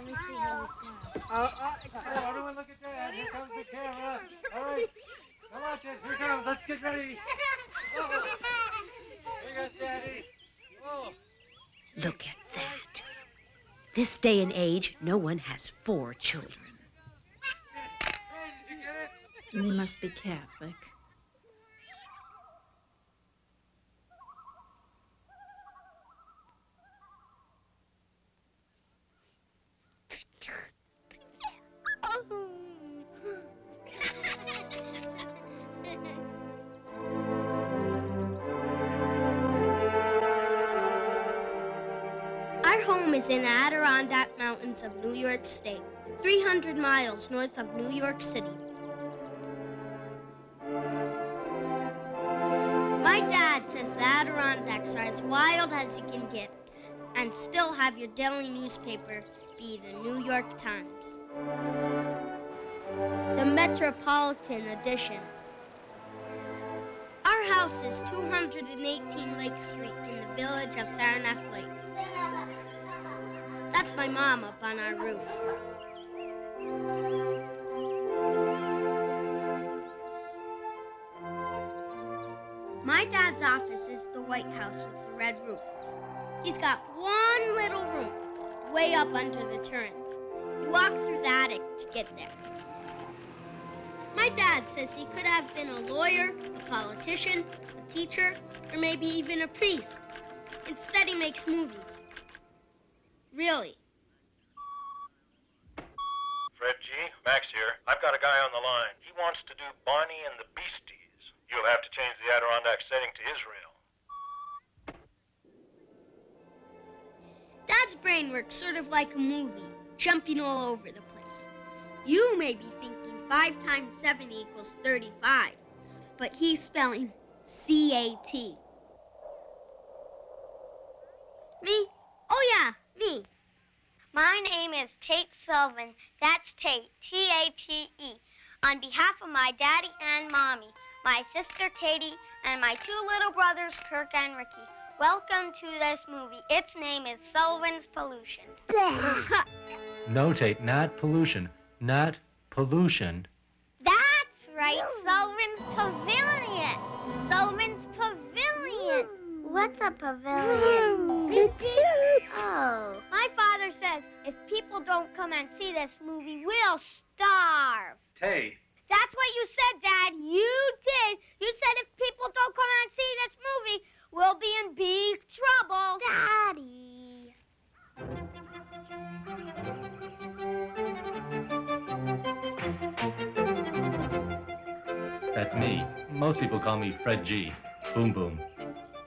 Let me see how you smile. Everyone look at Dad. Here comes the camera. All right. Come on, Jen. Here comes. Let's get ready. Oh. Here goes Daddy. Oh. Look at that. This day and age, no one has 4 children. Hey, did you get it? You must be Catholic. Our home is in the Adirondack Mountains of New York State, 300 miles north of New York City. My dad says the Adirondacks are as wild as you can get and still have your daily newspaper be the New York Times. The Metropolitan Edition. Our house is 218 Lake Street in the village of Saranac Lake. That's my mom up on our roof. My dad's office is the White House with the red roof. He's got one little room way up under the turret. You walk through the attic to get there. My dad says he could have been a lawyer, a politician, a teacher, or maybe even a priest. Instead, he makes movies. Really. Fred G., Max here. I've got a guy on the line. He wants to do Barney and the Beasties. You'll have to change the Adirondack setting to Israel. Dad's brain works sort of like a movie, jumping all over the place. You may be thinking 5 times 7 equals 35, but he's spelling C-A-T. Me? Oh yeah, me. My name is Tate Sullivan. That's Tate, T-A-T-E. On behalf of my daddy and mommy, my sister Katie, and my 2 little brothers, Kirk and Ricky, welcome to this movie. Its name is Sullivan's Pollution. No, Tate, not pollution. Not pollution. That's right, Sullivan's Pavilion. Sullivan's Pavilion. What's a pavilion? Oh. My father says if people don't come and see this movie, we'll starve. Tate. That's what you said, Dad. You did. You said if people don't come and see this movie, we'll be in big trouble. Daddy. That's me. Most people call me Fred G. Boom Boom.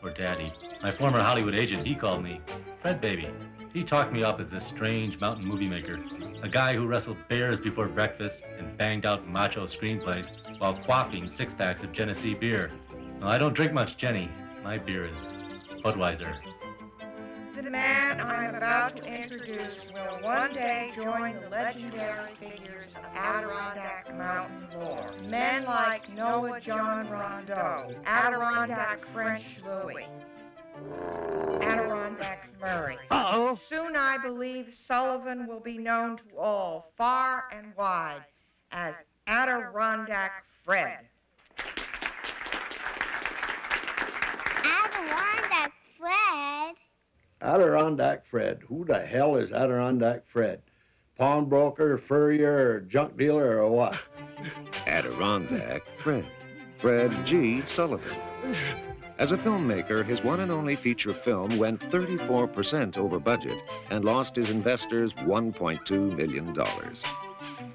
Or Daddy. My former Hollywood agent, he called me Fred Baby. He talked me up as this strange mountain movie maker, a guy who wrestled bears before breakfast and banged out macho screenplays while quaffing 6-packs of Genesee beer. Now, I don't drink much Jenny. My beer is Budweiser. The man I'm about to introduce will one day join the legendary figures of Adirondack mountain lore. Men like Noah John Rondeau, Adirondack French Louis, Adirondack Murray. Uh-oh. Soon I believe Sullivan will be known to all, far and wide, as Adirondack Fred. Adirondack Fred? Adirondack Fred. Who the hell is Adirondack Fred? Pawnbroker, furrier, or junk dealer, or what? Adirondack Fred. Fred G. Sullivan. As a filmmaker, his one and only feature film went 34% over budget and lost his investors $1.2 million.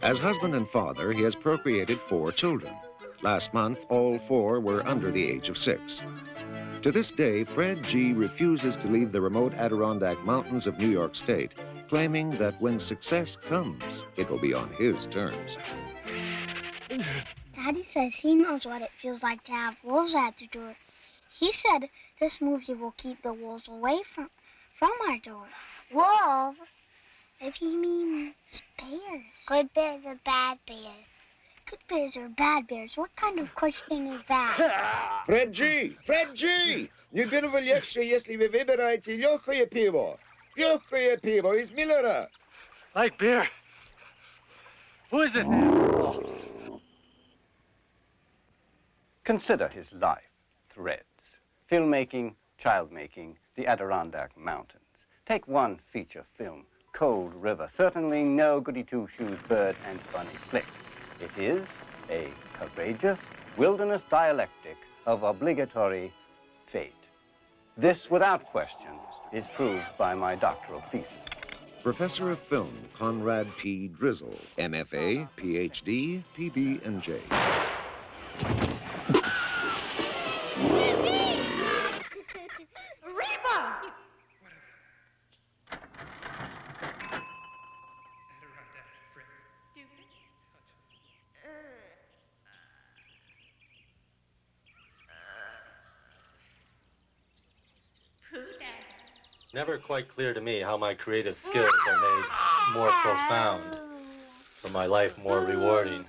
As husband and father, he has procreated 4 children. Last month, all 4 were under the age of 6. To this day, Fred G. refuses to leave the remote Adirondack Mountains of New York State, claiming that when success comes, it will be on his terms. Daddy says he knows what it feels like to have wolves at the door. He said this movie will keep the wolves away from our door. Wolves? If he means bears. Good bears or bad bears? Good bears or bad bears? What kind of question is that? Fred G! Fred G! Nie wyrwę jeszcze, jeśli wy wybieracie liochuje piwo. Liochuje piwo jest Millera. Like beer. Who is this man? Consider his life, threads. Filmmaking, child-making, the Adirondack Mountains. Take one feature film, Cold River. Certainly no goody-two-shoes bird and bunny flick. It is a courageous wilderness dialectic of obligatory fate. This, without question, is proved by my doctoral thesis. Professor of Film Conrad P. Drizzle, MFA, PhD, PB, and J. Reba! Never quite clear to me how my creative skills are made more profound, or my life more rewarding,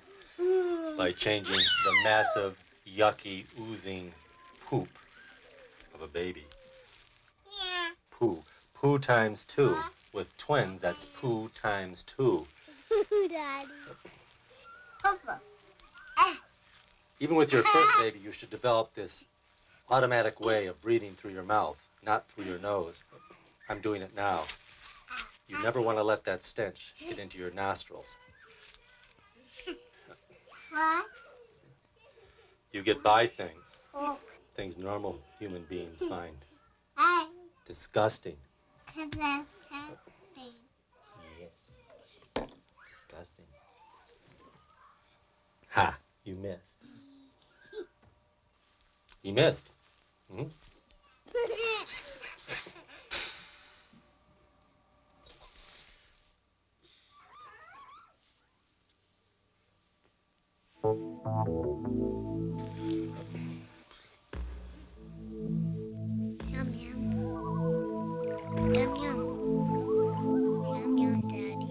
by changing the massive, yucky, oozing poop of a baby. Poo. Poo times 2. With twins, that's poo times 2. Daddy. Even with your first baby, you should develop this automatic way of breathing through your mouth, not through your nose. I'm doing it now. You never want to let that stench get into your nostrils. What? You get by things. Things normal human beings find disgusting. Yes. Disgusting. Ha! You missed. You missed. Mm-hmm. Yum, yum. Yum, yum. Yum, yum, Daddy.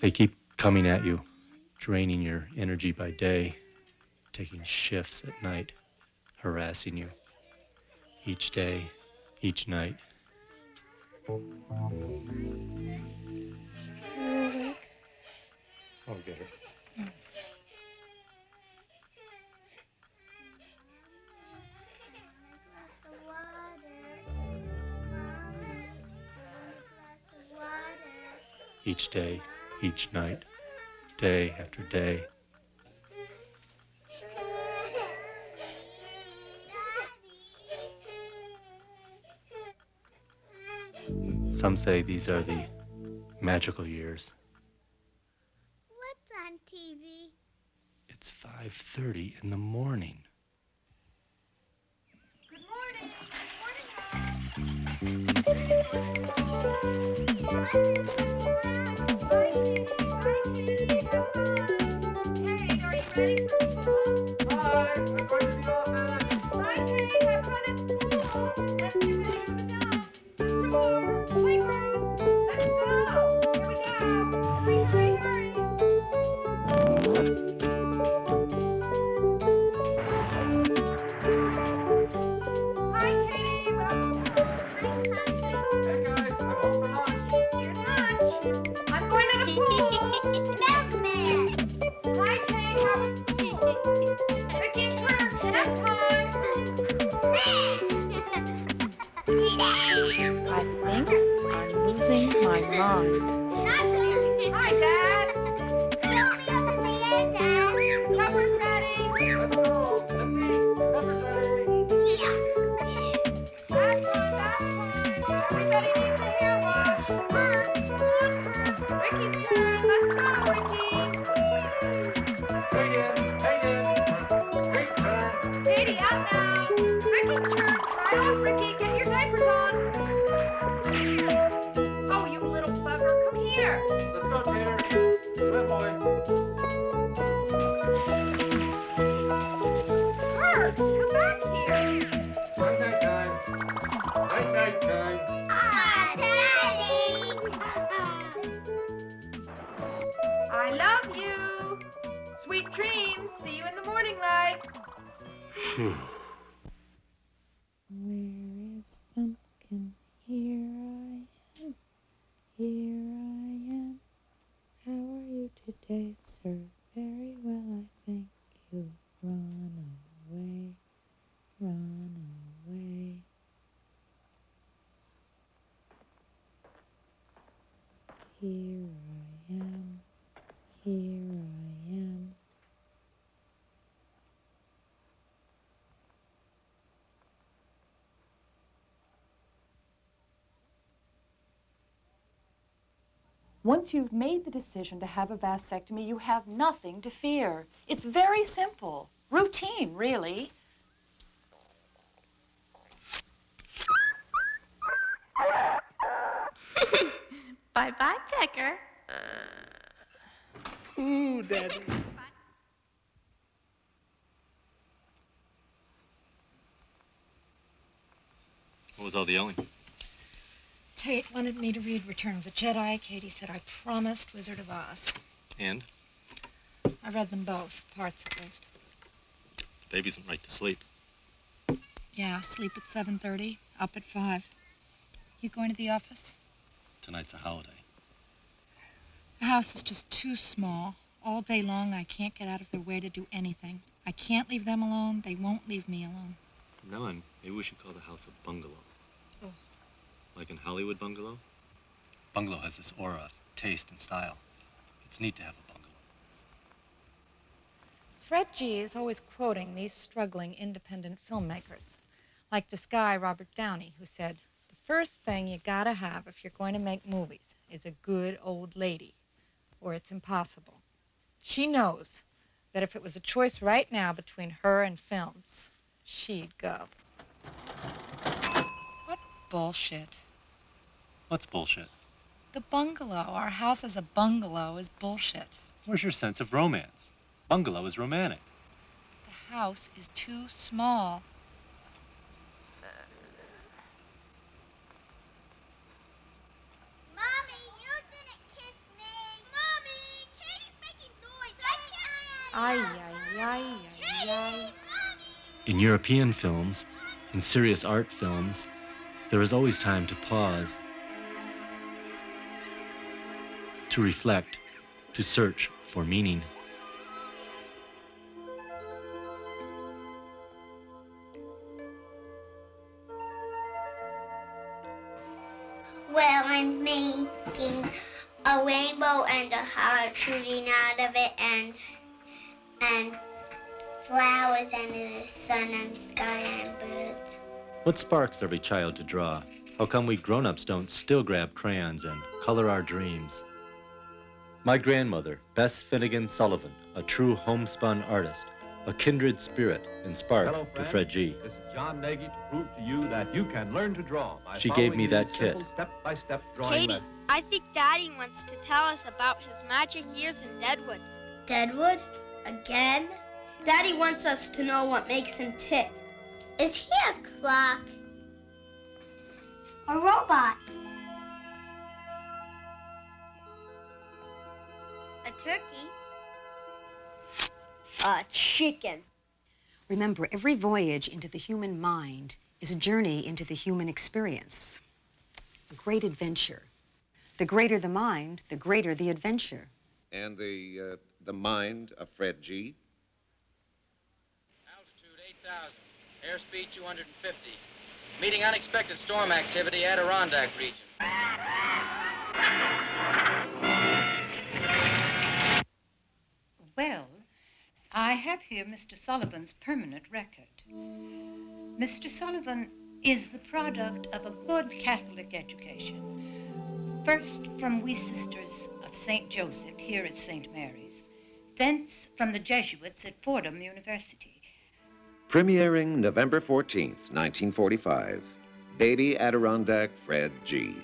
They keep coming at you, draining your energy by day, taking shifts at night, harassing you. Each day, each night. Oh, get her. Each day, each night, day after day. Some say these are the magical years. What's on TV? It's 5:30 in the morning. Good morning. Let's go, Tanner. Good boy. dreams. See you in the morning light. Where is Thumpkin? Here I am. Here I am. How are you today, sir? Very well, I thank you. Run away. Run away. Here I am. Here I am. Once you've made the decision to have a vasectomy, you have nothing to fear. It's very simple. Routine, really. Bye-bye, Pecker. Ooh, Daddy. What was all the yelling? Tate wanted me to read Return of the Jedi. Katie said I promised Wizard of Oz. And? I read them both, parts at least. The baby isn't right to sleep. Yeah, sleep at 7:30, up at 5. You going to the office? Tonight's a holiday. The house is just too small. All day long, I can't get out of their way to do anything. I can't leave them alone. They won't leave me alone. From now on, maybe we should call the house a bungalow. Oh. Like in Hollywood bungalow? Bungalow has this aura, taste, and style. It's neat to have a bungalow. Fred G. is always quoting these struggling independent filmmakers. Like this guy, Robert Downey, who said, the first thing you gotta have if you're going to make movies is a good old lady, or it's impossible. She knows that if it was a choice right now between her and films, she'd go. What bullshit. What's bullshit? The bungalow, our house as a bungalow, is bullshit. Where's your sense of romance? Bungalow is romantic. The house is too small. Mommy, you didn't kiss me. Mommy, Katie's making noise. I can't. Ay, ay, ay, ay, ay. In European films, in serious art films, there is always time to pause, to reflect, to search for meaning. Well, I'm making a rainbow and a heart shooting out of it, and flowers and the sun and sky and birds. What sparks every child to draw? How come we grown-ups don't still grab crayons and color our dreams? My grandmother, Bess Finnegan Sullivan, a true homespun artist, a kindred spirit and spark Hello, to Fred G. This is John Nagy to prove to you that you can learn to draw by She gave me following that these kit. simple step-by-step drawing Katie, lessons. I think Daddy wants to tell us about his magic years in Deadwood. Deadwood? Again? Daddy wants us to know what makes him tick. Is he a clock? A robot? A turkey? A chicken. Remember, every voyage into the human mind is a journey into the human experience. A great adventure. The greater the mind, the greater the adventure. And the mind of Fred G. Altitude 8,000. Airspeed 250. Meeting unexpected storm activity, Adirondack region. Well, I have here Mr. Sullivan's permanent record. Mr. Sullivan is the product of a good Catholic education. First from we sisters of St. Joseph here at St. Mary's, thence from the Jesuits at Fordham University. Premiering November 14th, 1945. Baby Adirondack Fred G.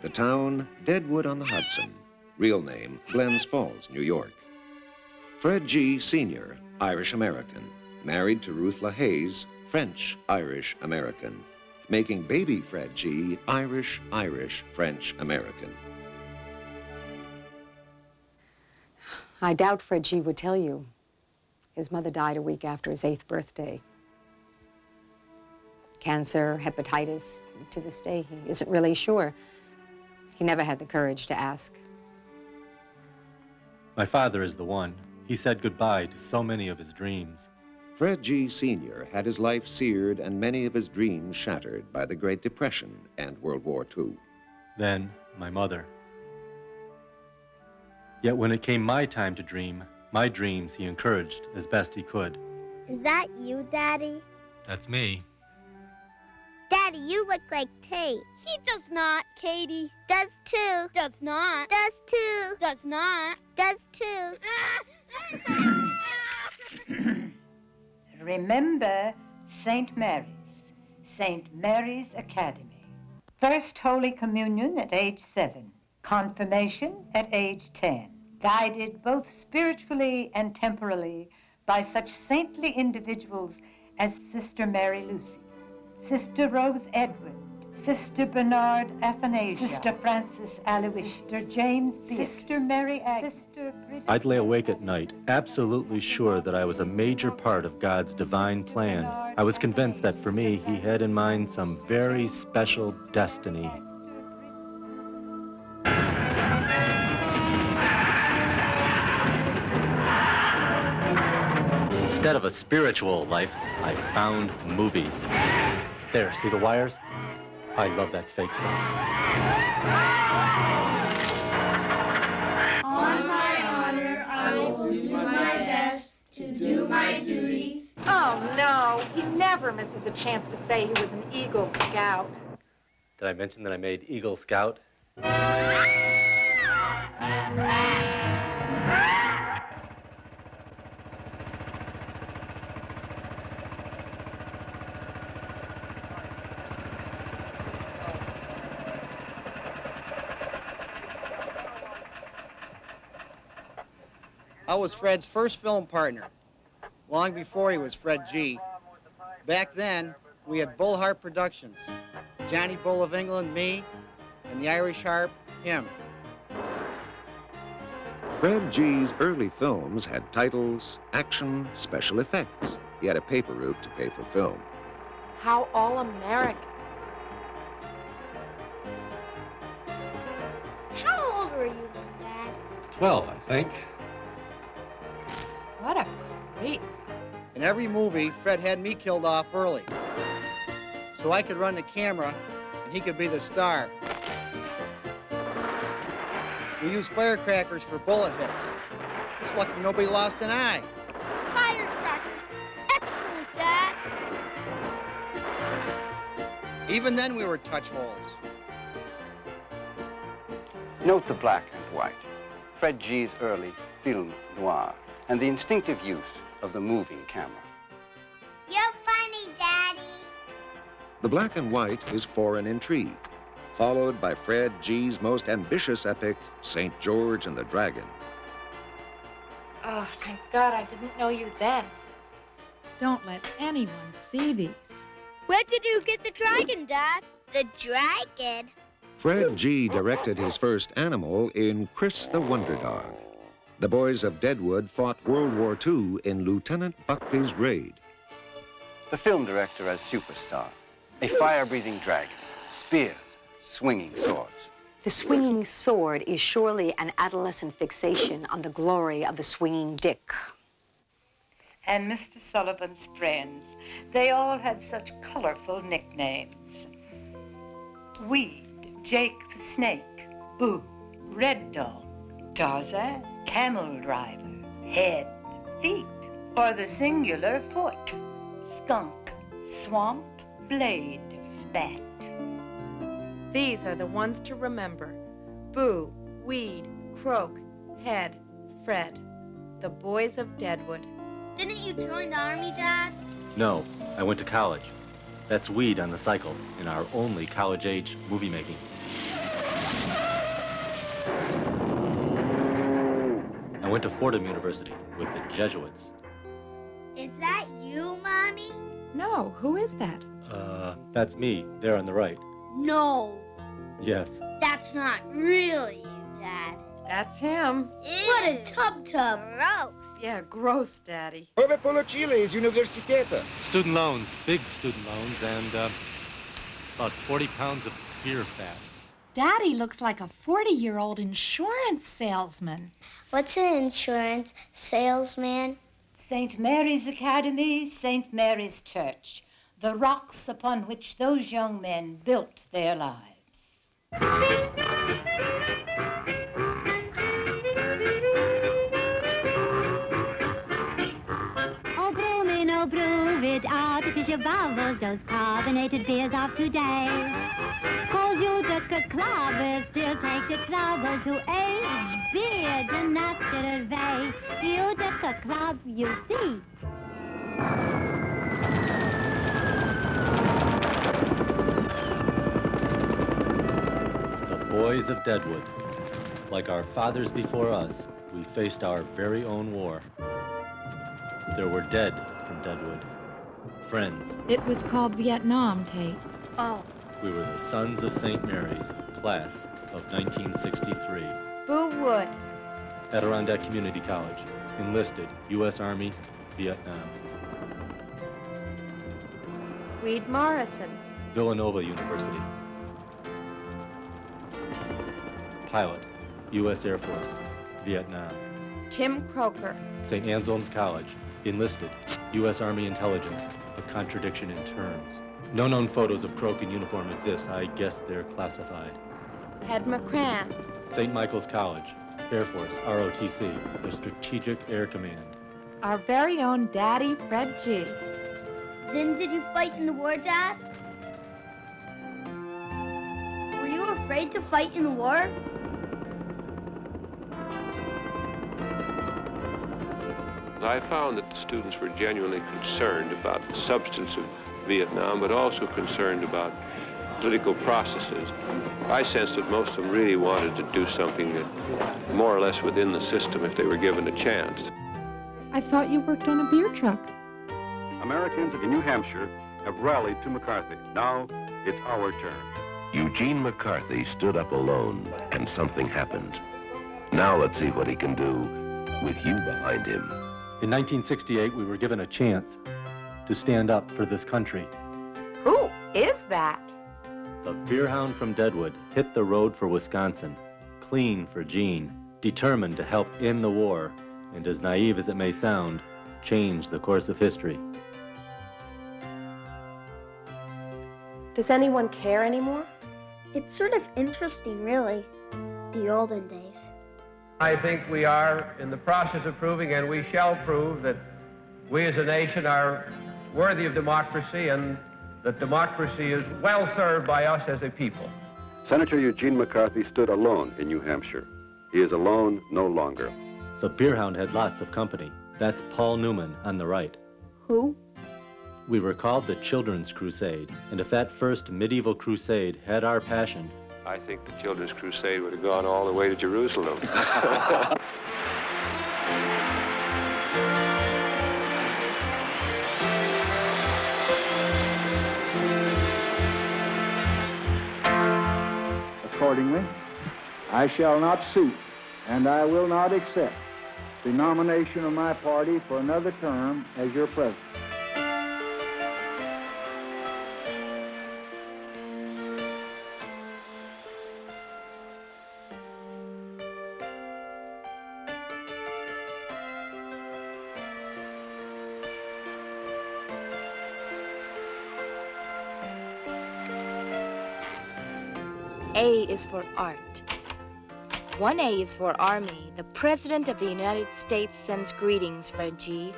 The town, Deadwood on the Hudson. Real name, Glens Falls, New York. Fred G. Sr., Irish-American. Married to Ruth LaHaye, French-Irish-American. Making baby Fred G. Irish-French-American. I doubt Fred G. would tell you. His mother died a week after his 8th birthday. Cancer, hepatitis, to this day, he isn't really sure. He never had the courage to ask. My father is the one. He said goodbye to so many of his dreams. Fred G. Sr. had his life seared and many of his dreams shattered by the Great Depression and World War II. Then, my mother. Yet when it came my time to dream, my dreams he encouraged as best he could. Is that you, Daddy? That's me. Daddy, you look like Tate. He does not, Katie. Does too. Does not. Does too. Does not. Does too. Remember St. Mary's Academy. First Holy Communion at age 7. Confirmation at age 10. Guided both spiritually and temporally by such saintly individuals as Sister Mary Lucy, Sister Rose Edward, Sister Bernard Athanasia, Sister Frances Aloysius, Sister James Beard, Sister Mary Agnes, Sister Bridget. I'd lay awake at night, absolutely sure that I was a major part of God's divine plan. I was convinced that for me, he had in mind some very special destiny. Instead of a spiritual life, I found movies. There, see the wires? I love that fake stuff. On my honor, I will do my best to do my duty. Oh, no. He never misses a chance to say he was an Eagle Scout. Did I mention that I made Eagle Scout? I was Fred's first film partner, long before he was Fred G. Back then, we had Bull Harp Productions, Johnny Bull of England, me, and the Irish Harp, him. Fred G.'s early films had titles, action, special effects. He had a paper route to pay for film. How all-American. How old were you then, Dad? 12, I think. What a creep. In every movie, Fred had me killed off early, so I could run the camera and he could be the star. We used firecrackers for bullet hits. It's lucky nobody lost an eye. Firecrackers. Excellent, Dad. Even then, we were touch holes. Note the black and white, Fred G.'s early film noir, and the instinctive use of the moving camera. You're funny, Daddy. The black and white is Foreign Intrigue, followed by Fred G.'s most ambitious epic, St. George and the Dragon. Oh, thank God I didn't know you then. Don't let anyone see these. Where did you get the dragon, Dad? The dragon? Fred G. directed his first animal in Chris the Wonder Dog. The boys of Deadwood fought World War II in Lieutenant Buckby's raid. The film director as superstar, a fire-breathing dragon, spears, swinging swords. The swinging sword is surely an adolescent fixation on the glory of the swinging dick. And Mr. Sullivan's friends, they all had such colorful nicknames. Weed, Jake the Snake, Boo, Red Dog, Tarzan, Camel Driver, Head, Feet, or the singular foot, Skunk, Swamp, Blade, Bat. These are the ones to remember. Boo, Weed, Croak, Head, Fred. The boys of Deadwood. Didn't you join the army, Dad? No, I went to college. That's Weed on the cycle in our only college-age movie making. I went to Fordham University with the Jesuits. Is that you, Mommy? No, who is that? That's me, there on the right. No, Yes. that's not really you, Dad. That's him. What a tub. Gross. Yeah, gross, Daddy. Dove Polo Chile's Universiteta. Student loans, big student loans, and about 40 pounds of beer fat. Daddy looks like a 40-year-old insurance salesman. What's an insurance salesman? St. Mary's Academy, St. Mary's Church, the rocks upon which those young men built their lives. Oh, brew it, artificial bubbles, those carbonated beers of today. Cause you took a club, will still take the trouble to age beer the natural way. You took a club, you see. The boys of Deadwood. Like our fathers before us, we faced our very own war. There were dead from Deadwood. Friends. It was called Vietnam, Tate. Oh. We were the Sons of St. Mary's, class of 1963. Boo Wood. Adirondack Community College. Enlisted, U.S. Army, Vietnam. Weed Morrison. Villanova University. Pilot, U.S. Air Force, Vietnam. Tim Croker. St. Anselm's College. Enlisted, U.S. Army Intelligence. A contradiction in terms. No known photos of Croak in uniform exist. I guess they're classified. Ed McCran. St. Michael's College, Air Force, ROTC, the Strategic Air Command. Our very own Daddy, Fred G. Then did you fight in the war, Dad? Were you afraid to fight in the war? I found that the students were genuinely concerned about the substance of Vietnam, but also concerned about political processes. I sensed that most of them really wanted to do something that more or less within the system if they were given a chance. I thought you worked on a beer truck. Americans in New Hampshire have rallied to McCarthy. Now it's our turn. Eugene McCarthy stood up alone, and something happened. Now let's see what he can do with you behind him. In 1968, we were given a chance to stand up for this country. Who is that? The beerhound from Deadwood hit the road for Wisconsin, clean for Gene, determined to help end the war, and as naive as it may sound, change the course of history. Does anyone care anymore? It's sort of interesting, really, the olden days. I think we are in the process of proving, and we shall prove, that we as a nation are worthy of democracy and that democracy is well served by us as a people. Senator Eugene McCarthy stood alone in New Hampshire. He is alone no longer. The beerhound had lots of company. That's Paul Newman on the right. Who? We were called the Children's Crusade, and if that first medieval crusade had our passion, I think the Children's Crusade would have gone all the way to Jerusalem. Accordingly, I shall not suit, and I will not accept the nomination of my party for another term as your president. A is for art. 1A is for Army. The President of the United States sends greetings, Fred G.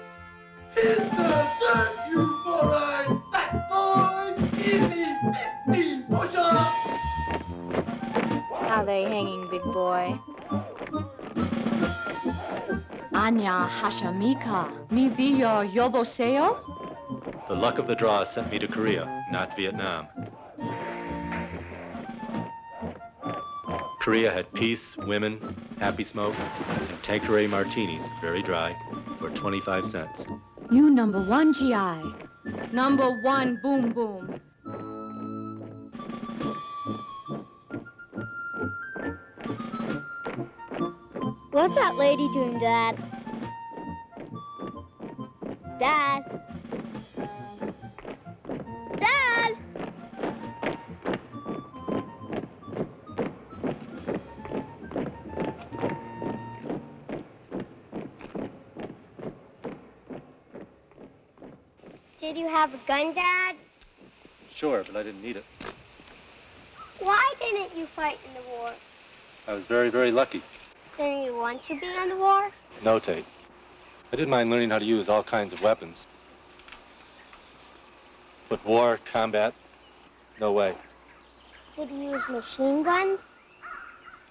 In the dirt, you four-eyed fat boy! Give me 50 push-ups! How they hanging, big boy? Anya Hashamika, mi bio yoboseo? the luck of the draw sent me to Korea, not Vietnam. Korea had peace, women, happy smoke, and Tanqueray martinis, very dry, for 25 cents. You number one GI. Number one boom boom. What's that lady doing, Dad? Dad? Dad? Did you have a gun, Dad? Sure, but I didn't need it. Why didn't you fight in the war? I was very, very lucky. Didn't you want to be in the war? No, Tate. I didn't mind learning how to use all kinds of weapons. But war, combat, no way. Did you use machine guns?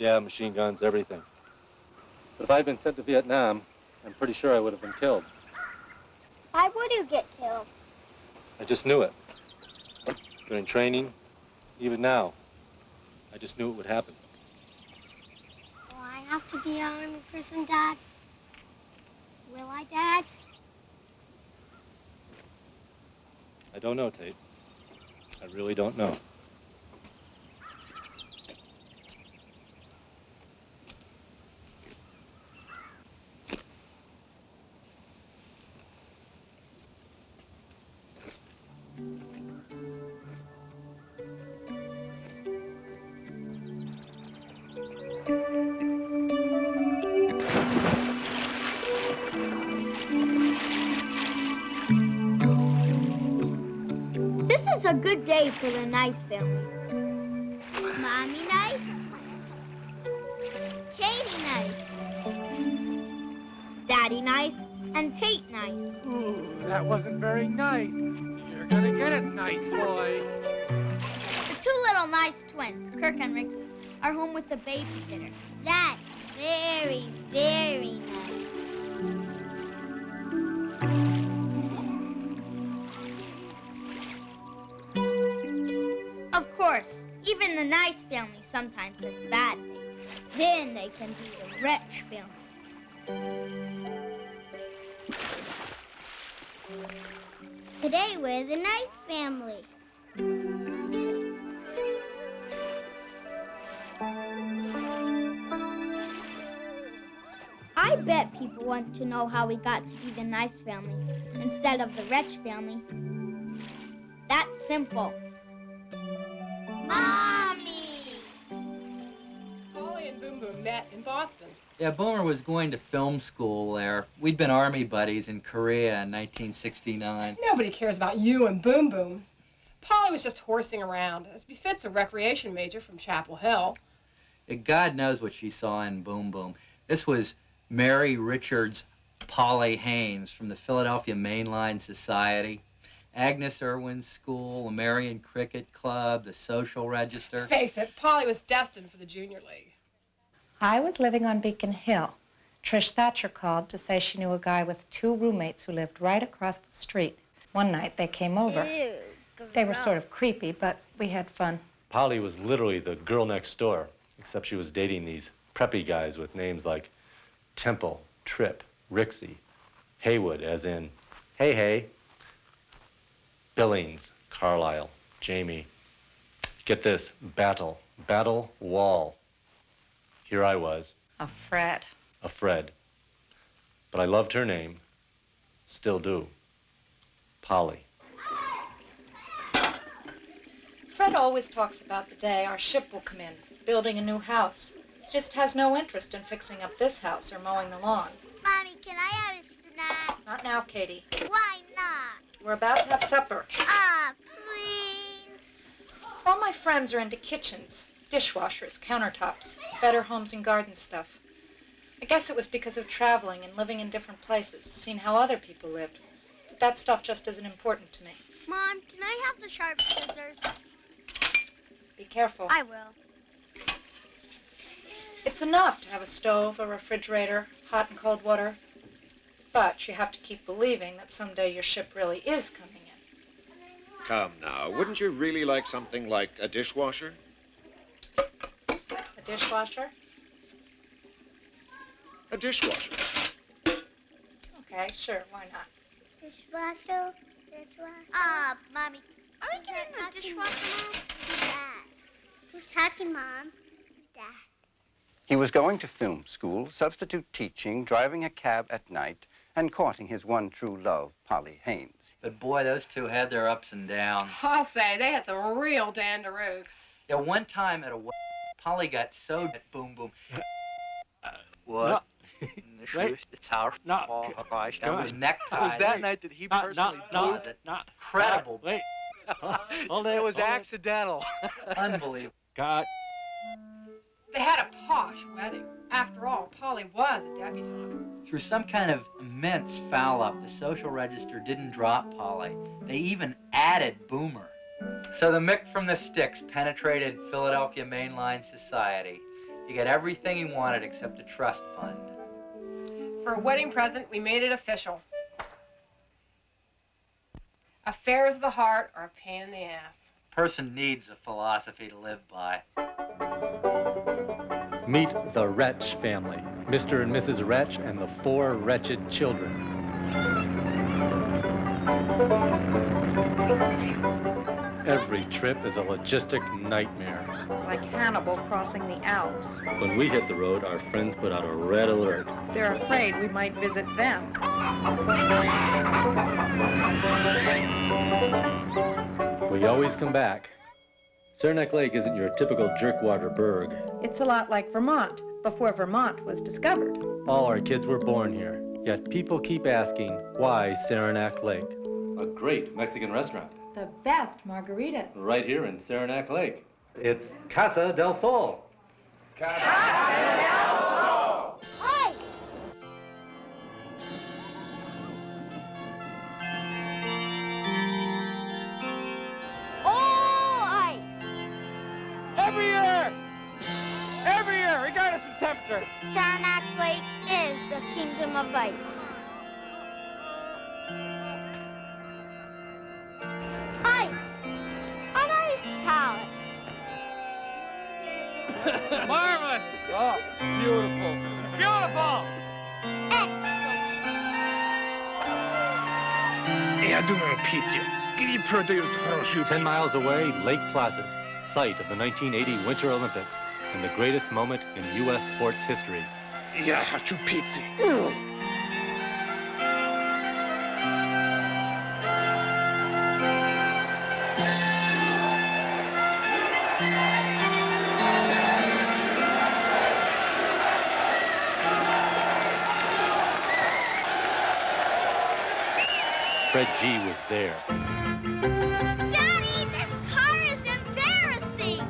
Yeah, machine guns, everything. But if I'd been sent to Vietnam, I'm pretty sure I would have been killed. Why would you get killed? I just knew it. During training, even now, I just knew it would happen. Will I have to be an army person, Dad? Will I, Dad? I don't know, Tate. I really don't know. This is a good day for the Nice family. Mommy Nice, Katie Nice, Daddy Nice, and Tate Nice. Ooh, that wasn't very nice. You're gonna get it, nice boy. The two little Nice twins, Kirk and Ricky, are home with a babysitter. That's very, very nice. Of course, even the Nice family sometimes has bad days. Then they can be the rich family. Today we're the Nice family. I bet people want to know how we got to be the Nice family instead of the rich family. That's simple. Mommy! Polly and Boom Boom met in Boston. Yeah, Boomer was going to film school there. We'd been Army buddies in Korea in 1969. Nobody cares about you and Boom Boom. Polly was just horsing around, as befits a recreation major from Chapel Hill. God knows what she saw in Boom Boom. This was Mary Richards Polly Haynes from the Philadelphia Mainline Society, Agnes Irwin's School, the Marion Cricket Club, the Social Register. Face it, Polly was destined for the Junior League. I was living on Beacon Hill. Trish Thatcher called to say she knew a guy with 2 roommates who lived right across the street. One night they came over. Ew, They were sort of creepy, but we had fun. Polly was literally the girl next door, except she was dating these preppy guys with names like Temple, Tripp, Rixey, Haywood, as in, hey, Billings, Carlisle, Jamie. Get this, Battle, Wall. Here I was. A Fred. A Fred. But I loved her name, still do. Polly. Fred always talks about the day our ship will come in, building a new house. He just has no interest in fixing up this house or mowing the lawn. Mommy, can I have a snack? Not now, Katie. Why not? We're about to have supper. Ah, please. All my friends are into kitchens, dishwashers, countertops, better homes and garden stuff. I guess it was because of traveling and living in different places, seeing how other people lived. But that stuff just isn't important to me. Mom, can I have the sharp scissors? Be careful. I will. It's enough to have a stove, a refrigerator, hot and cold water. But you have to keep believing that someday your ship really is coming in. Come now, wouldn't you really like something like a dishwasher? A dishwasher? A dishwasher. Okay, sure, why not? Dishwasher. Mommy, are we getting the dishwasher, Mom? Dad. Who's talking, Mom? Dad. He was going to film school, substitute teaching, driving a cab at night, and courting his one true love, Polly Haynes. But boy, those two had their ups and downs. I'll say, they had some real dandaroos. Yeah, one time at a Polly got so at Boom Boom. What? Was necktie. that night that he personally blew it? Incredible. Wait. It was accidental. Unbelievable. God. They had a posh wedding. After all, Polly was a debutante. Through some kind of immense foul-up, the social register didn't drop Polly. They even added Boomer. So the Mick from the Sticks penetrated Philadelphia mainline society. He got everything he wanted except a trust fund. For a wedding present, we made it official. Affairs of the heart are a pain in the ass. A person needs a philosophy to live by. Meet the Wretch family, Mr. and Mrs. Wretch and the 4 wretched children. Every trip is a logistic nightmare. Like Hannibal crossing the Alps. When we hit the road, our friends put out a red alert. They're afraid we might visit them. We always come back. Saranac Lake isn't your typical jerkwater burg. It's a lot like Vermont, before Vermont was discovered. All our kids were born here, yet people keep asking, why Saranac Lake? A great Mexican restaurant. The best margaritas. Right here in Saranac Lake. It's Casa del Sol. Casa del Sol! Hi! All ice! Every year, regardless of temperature. Saranac Lake is a kingdom of ice. Ice! An ice palace! Marvelous! Oh, beautiful. Beautiful! Excellent! Я думаю, Питер, где продают хорошую 10 miles away, Lake Placid, site of the 1980 Winter Olympics and the greatest moment in U.S. sports history. Я хочу пиццы. Fred G. was there. Daddy, this car is embarrassing.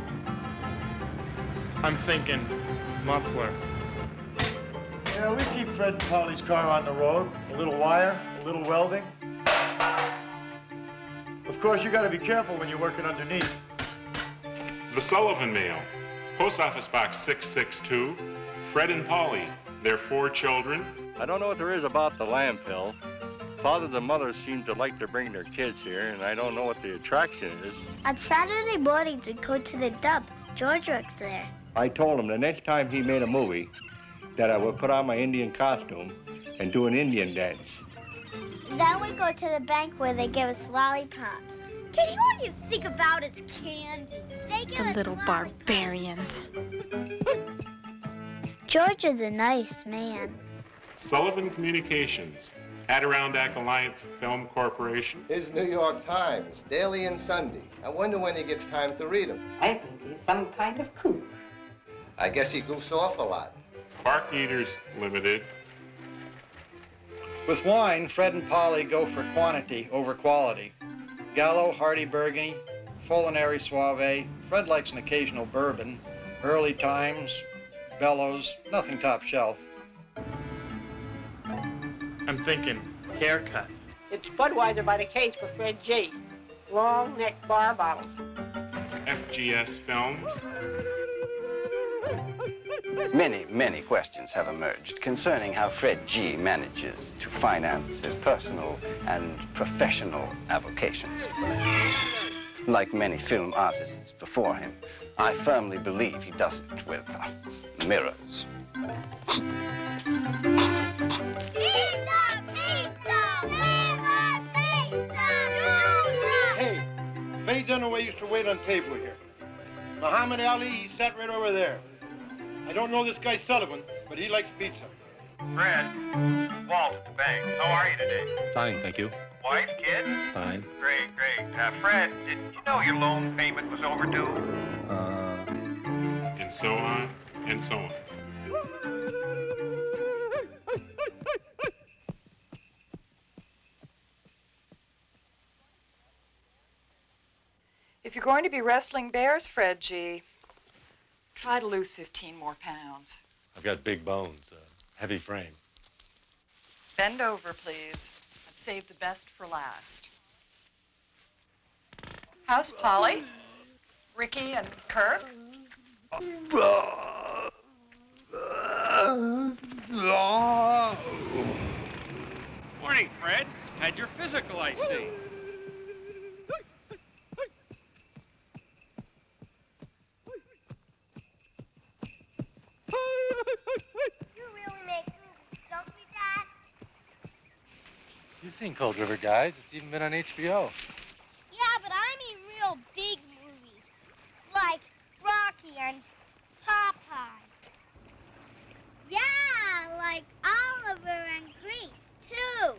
I'm thinking muffler. Yeah, we keep Fred and Polly's car on the road. A little wire, a little welding. Of course, you gotta be careful when you're working underneath. The Sullivan Mail, Post Office Box 662, Fred and Polly, their 4 children. I don't know what there is about the landfill. Fathers and mothers seem to like to bring their kids here, and I don't know what the attraction is. On Saturday mornings, we go to the dump. George works there. I told him the next time he made a movie that I would put on my Indian costume and do an Indian dance. Then we go to the bank where they give us lollipops. Kitty, all you think about is candy. They give The us little lollipops. barbarians. George is a nice man. Sullivan Communications, Adirondack Alliance Film Corporation. His New York Times, daily and Sunday. I wonder when he gets time to read them. I think he's some kind of kook. I guess he goofs off a lot. Bark Eaters Limited. With wine, Fred and Polly go for quantity over quality. Gallo, Hardy Burgundy, Folinari Suave. Fred likes an occasional bourbon. Early Times, Bellows, nothing top shelf. I'm thinking haircut. It's Budweiser by the case for Fred G. Long neck bar bottles. FGS Films. Many questions have emerged concerning how Fred G. manages to finance his personal and professional avocations. Like many film artists before him, I firmly believe he does it with mirrors. Hey, Faye Dunaway used to wait on table here. Muhammad Ali, he sat right over there. I don't know this guy Sullivan, but he likes pizza. Fred, Walt at the bank. How are you today? Fine, thank you. Wife, kids? Fine. Great, great. Fred, did you know your loan payment was overdue? And so on, and so on. If you're going to be wrestling bears, Fred G., try to lose 15 more pounds. I've got big bones, heavy frame. Bend over, please. Let's save the best for last. How's Polly? Ricky and Kirk? Morning, Fred. Had your physical, I see. You really make movies, don't you, Dad? You've seen Cold River Guys. It's even been on HBO. Yeah, but I mean real big movies, like Rocky and Popeye. Yeah, like Oliver and Grease, too.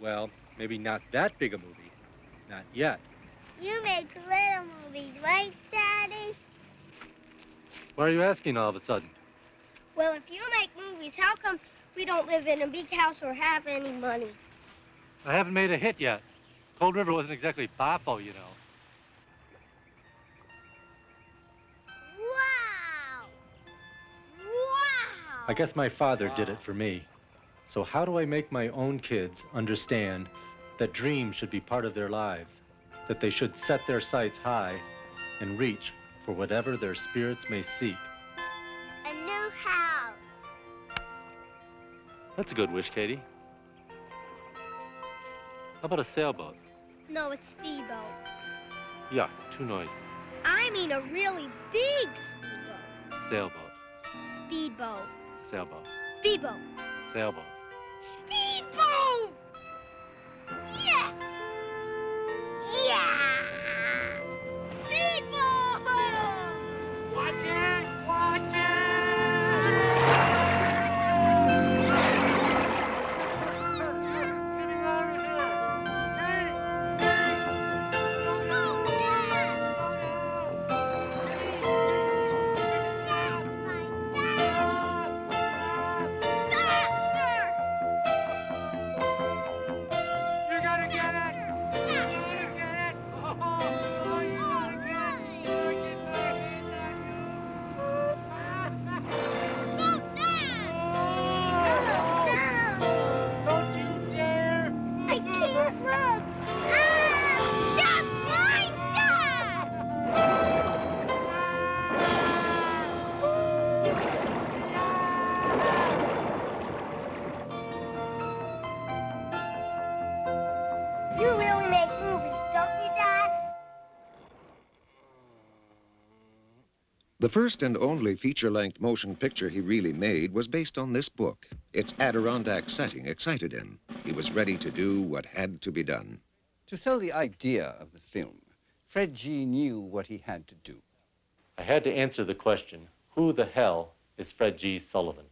Well, maybe not that big a movie. Not yet. You make little movies, right, Daddy? Why are you asking all of a sudden? Well, if you make movies, how come we don't live in a big house or have any money? I haven't made a hit yet. Cold River wasn't exactly Bopo, you know. Wow! Wow! I guess my father did it for me. So how do I make my own kids understand that dreams should be part of their lives, that they should set their sights high and reach for whatever their spirits may seek? A new house. That's a good wish, Katie. How about a sailboat? No, a speedboat. Yuck, too noisy. I mean a really big speedboat. Sailboat, Speedboat. sailboat, Speedboat. sailboat. Speedboat! Yes! Yeah! Speedboat! Watch it! Watch it! You're gonna get it! You're gonna get it! Oh, you're gonna get it! I'll get my hands on you! Don't you dare! I can't run! That's my dad! You really make movies, don't you, Dad? The first and only feature-length motion picture he really made was based on this book. Its Adirondack setting excited him. He was ready to do what had to be done. To sell the idea of the film, Fred G. knew what he had to do. I had to answer the question, who the hell is Fred G. Sullivan?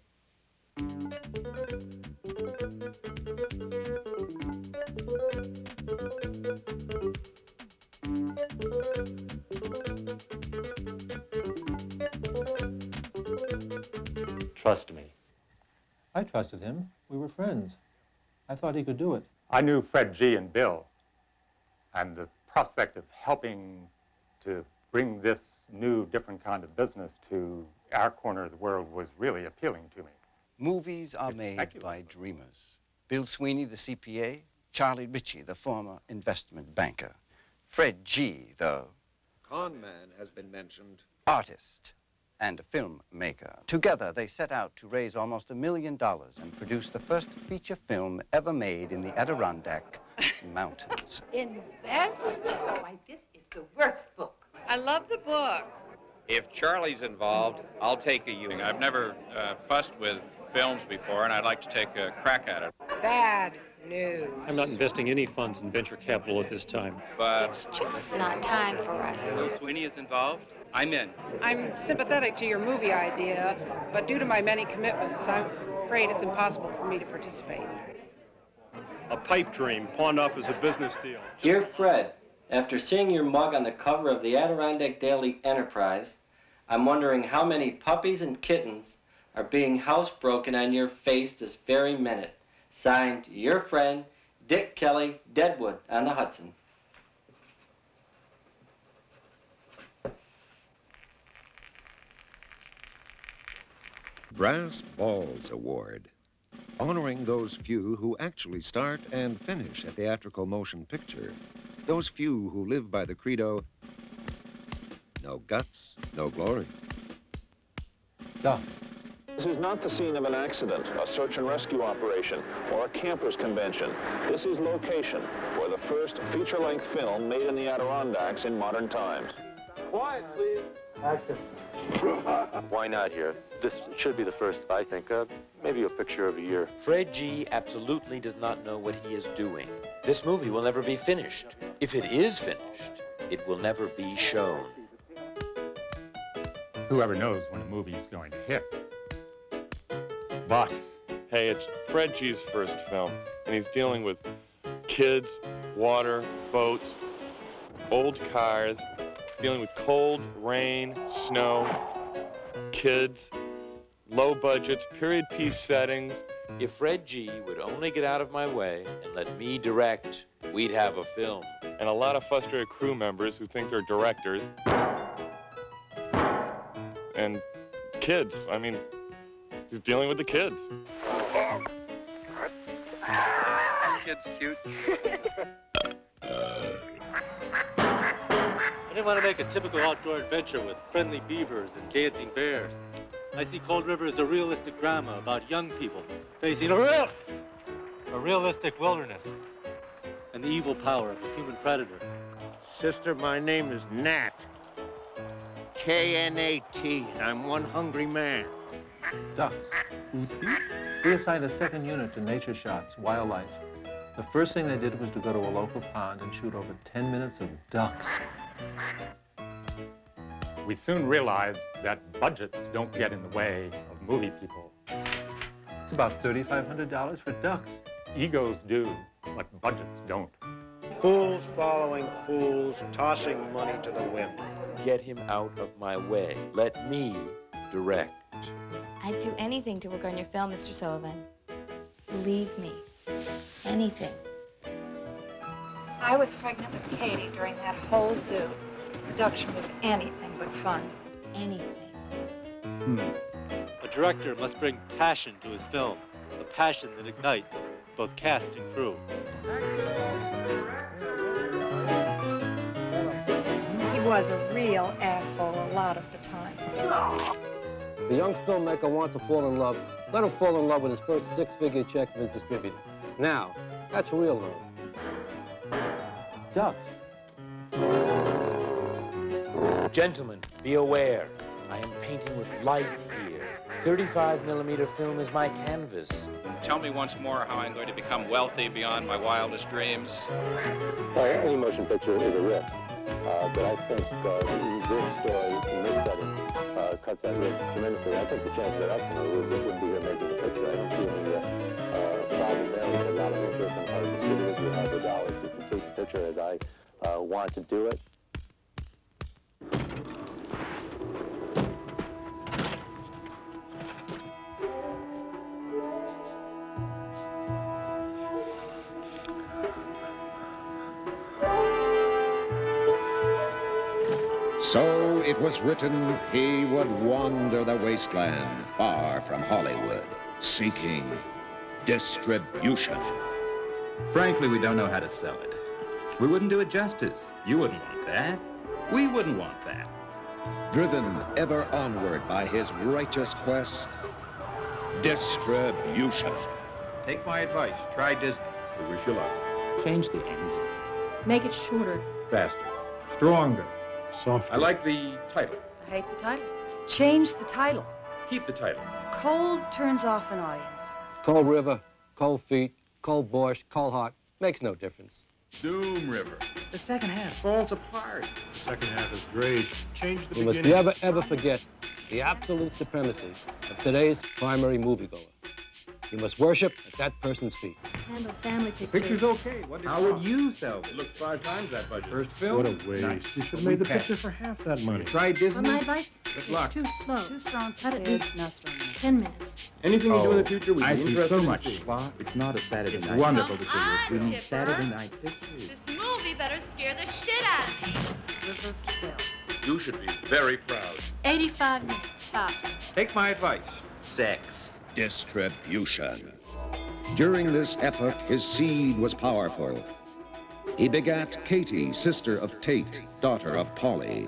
Trust me. I trusted him. We were friends. I thought he could do it. I knew Fred G. and Bill, and the prospect of helping to bring this new, different kind of business to our corner of the world was really appealing to me. Movies are made by dreamers. Bill Sweeney, the CPA, Charlie Ritchie, the former investment banker, Fred G., the Con man has been mentioned. artist, and a filmmaker. Together, they set out to raise almost $1 million and produce the first feature film ever made in the Adirondack Mountains. Invest? Why, this is the worst book. I love the book. If Charlie's involved, I'll take a unit. I've never fussed with films before, and I'd like to take a crack at it. Bad news. I'm not investing any funds in venture capital at this time. But it's just not time for us. Bill Sweeney is involved? I'm in. I'm sympathetic to your movie idea, but due to my many commitments, I'm afraid it's impossible for me to participate. A pipe dream pawned off as a business deal. Dear Fred, after seeing your mug on the cover of the Adirondack Daily Enterprise, I'm wondering how many puppies and kittens are being housebroken on your face this very minute. Signed, your friend, Dick Kelly, Deadwood on the Hudson. Brass Balls Award, honoring those few who actually start and finish a theatrical motion picture. Those few who live by the credo, no guts, no glory. Ducks. This is not the scene of an accident, a search and rescue operation, or a campers convention. This is location for the first feature-length film made in the Adirondacks in modern times. Quiet, please. Action. Why not here? This should be the first, I think, maybe a picture of a year. Fred G. absolutely does not know what he is doing. This movie will never be finished. If it is finished, it will never be shown. Whoever knows when a movie is going to hit. But Hey, it's Fred G's first film, and he's dealing with kids, water, boats, old cars. He's dealing with cold, rain, snow, kids, low budgets, period piece settings. If Fred G. would only get out of my way and let me direct, we'd have a film. And a lot of frustrated crew members who think they're directors. And kids, I mean, he's dealing with the kids. Kid's cute. I didn't want to make a typical outdoor adventure with friendly beavers and dancing bears. I see Cold River as a realistic drama about young people facing a realistic wilderness and the evil power of a human predator. Sister, my name is Nat. K-N-A-T, and I'm one hungry man. Ducks. We assigned a second unit to Nature Shots, Wildlife. The first thing they did was to go to a local pond and shoot over 10 minutes of ducks. we soon realized that budgets don't get in the way of movie people. It's about $3,500 for ducks. Egos do, but budgets don't. Fools following fools, tossing money to the wind. Get him out of my way. Let me direct. I'd do anything to work on your film, Mr. Sullivan. Believe me, anything. I was pregnant with Katie during that whole zoo. Production was anything but fun. Anything. A director must bring passion to his film, a passion that ignites both cast and crew. He was a real asshole a lot of the time. The young filmmaker wants to fall in love. Let him fall in love with his first six-figure check from his distributor. Now, that's real love. Ducks. Gentlemen, be aware. I am painting with light here. 35mm film is my canvas. Tell me once more how I'm going to become wealthy beyond my wildest dreams. Any motion picture is a risk, but I think this story in this setting cuts that risk tremendously. I think the chances of that wouldn't be here making the picture. I don't see any problem there. We have a lot of interest in other distributors who have the dollars to complete the picture as I want to do it. So it was written he would wander the wasteland far from Hollywood, seeking distribution. Frankly, we don't know how to sell it. We wouldn't do it justice. You wouldn't want that. We wouldn't want that. Driven ever onward by his righteous quest, distribution. Take my advice. Try Disney. We wish you luck. Change the ending. Make it shorter. Faster. Stronger. Softer. I like the title. I hate the title. Change the title. Keep the title. Cold turns off an audience. Cold river, cold feet, cold borscht, cold heart. Makes no difference. Doom River. The second half falls apart. The second half is great. Change the We must beginning. never, ever forget the absolute supremacy of today's primary moviegoer. You must worship at that person's feet. Handle family pictures. Picture's okay. How would you sell this? It looks 5 times that budget. First film? What a waste. Nice. You should have made the picture for half that money. Try Disney? On my advice, Good luck. it's too slow. Too strong for Cut it kids, loose. not strong enough. 10 minutes. Anything you do in the future, we'd be I see interested so in much seeing. slop. It's not a Saturday It's night. wonderful to see Come this. We on, need Chipper. Saturday night pictures. This movie better scare the shit out of me. River kill. You should be very proud. 85 minutes, tops. Take my advice. Sex. Distribution. During this epoch, his seed was powerful. He begat Katie, sister of Tate, daughter of Polly.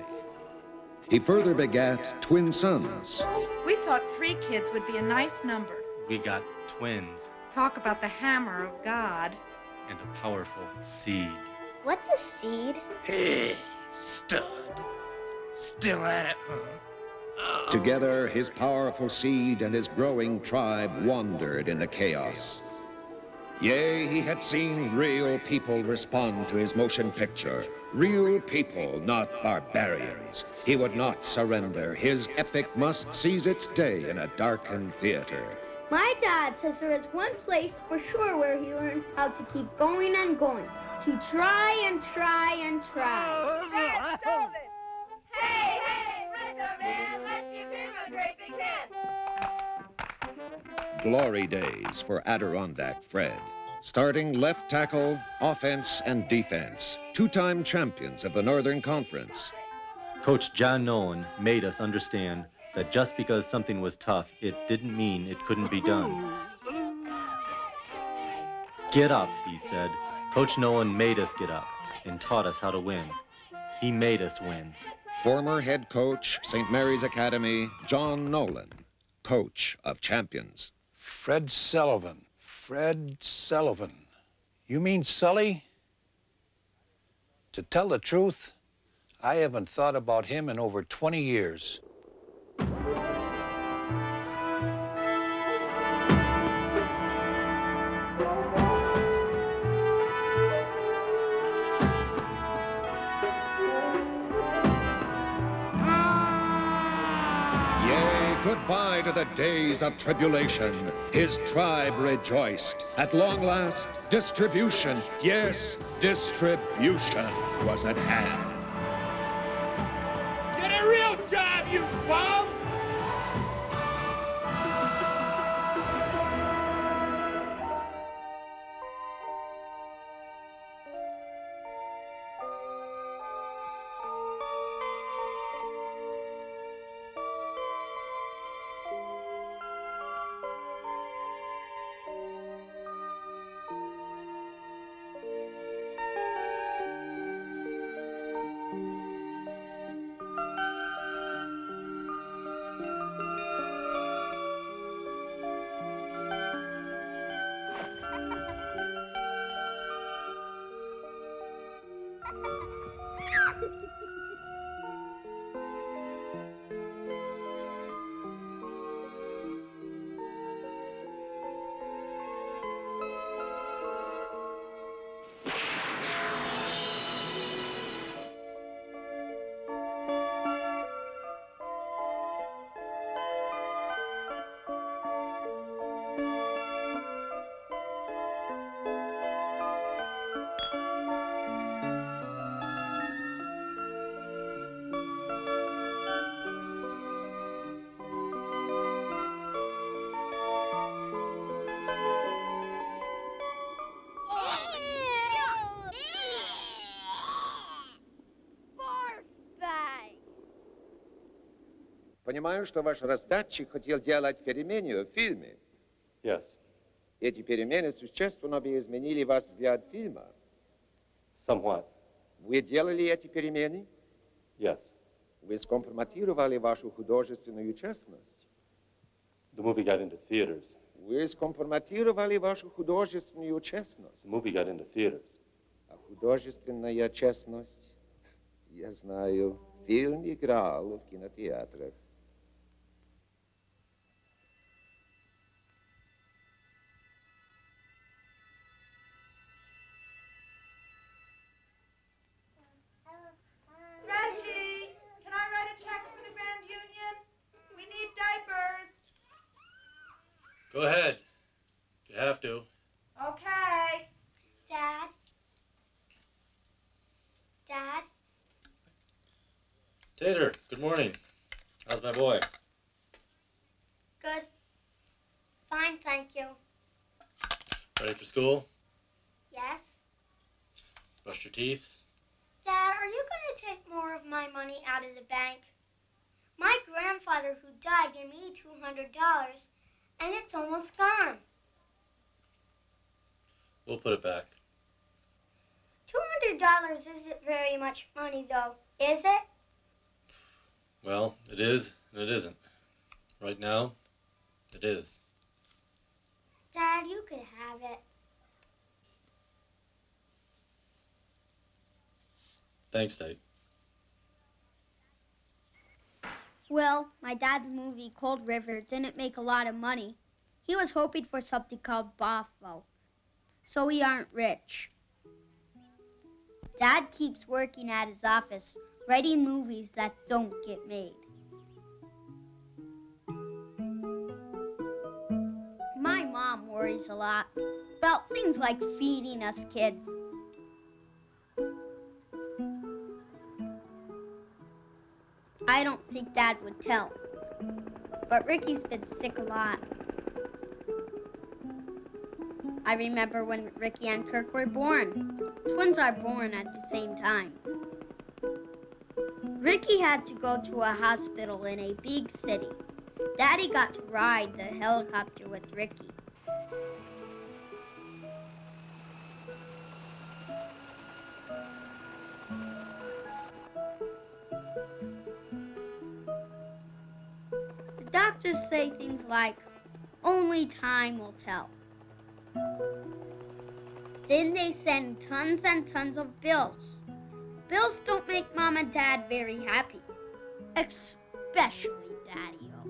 He further begat twin sons. We thought 3 kids would be a nice number. We got twins Talk about the hammer of God. and a powerful seed. What's a seed? Hey, stud. Still at it, huh? Together, his powerful seed and his growing tribe wandered in the chaos. Yea, he had seen real people respond to his motion picture. Real people, not barbarians. He would not surrender. His epic must seize its day in a darkened theater. My dad says there is one place for sure where he learned how to keep going and going. To try and try and try. Fred Sullivan! Hey, Fred's our man. Let's give him a great big hand. Glory days for Adirondack Fred. Starting left tackle, offense and defense. 2-time champions of the Northern Conference. Coach John Nolan made us understand that just because something was tough, it didn't mean it couldn't be done. Get up, he said. Coach Nolan made us get up and taught us how to win. He made us win. Former head coach, St. Mary's Academy, John Nolan, coach of champions. Fred Sullivan. Fred Sullivan. You mean Sully? To tell the truth, I haven't thought about him in over 20 years. Goodbye to the days of tribulation. His tribe rejoiced. At long last, distribution, yes, distribution was at hand. Get a real job, you bum! Понимаю, что ваш раздатчик хотел делать перемены в фильме. Yes, Эти перемены существенно бы изменили ваш взгляд фильма. somewhat. Вы делали эти перемены? Yes. Вы скомпрометировали вашу художественную честность? The movie got into theaters. Вы скомпрометировали вашу художественную честность? The movie got into theaters. А художественная честность, я знаю, фильм играл в кинотеатрах. Go ahead. You have to. Okay. Dad? Dad? Tater, good morning. How's my boy? Good. Fine, thank you. Ready for school? Yes? Brushed your teeth? Dad, are you going to take more of my money out of the bank? My grandfather who died gave me $200, and it's almost gone. We'll put it back. $200 isn't very much money, though, is it? Well, it is and it isn't. Right now, it is. Dad, you could have it. Thanks, Tate. Well, my dad's movie, Cold River, didn't make a lot of money. He was hoping for something called Boffo. So we aren't rich. Dad keeps working at his office, writing movies that don't get made. My mom worries a lot about things like feeding us kids. I don't think Dad would tell, but Ricky's been sick a lot. I remember when Ricky and Kirk were born. Twins are born at the same time. Ricky had to go to a hospital in a big city. Daddy got to ride the helicopter with Ricky. The doctors say things like, only time will tell. Then they send tons and tons of bills. Bills don't make Mom and Dad very happy, especially Daddy-o.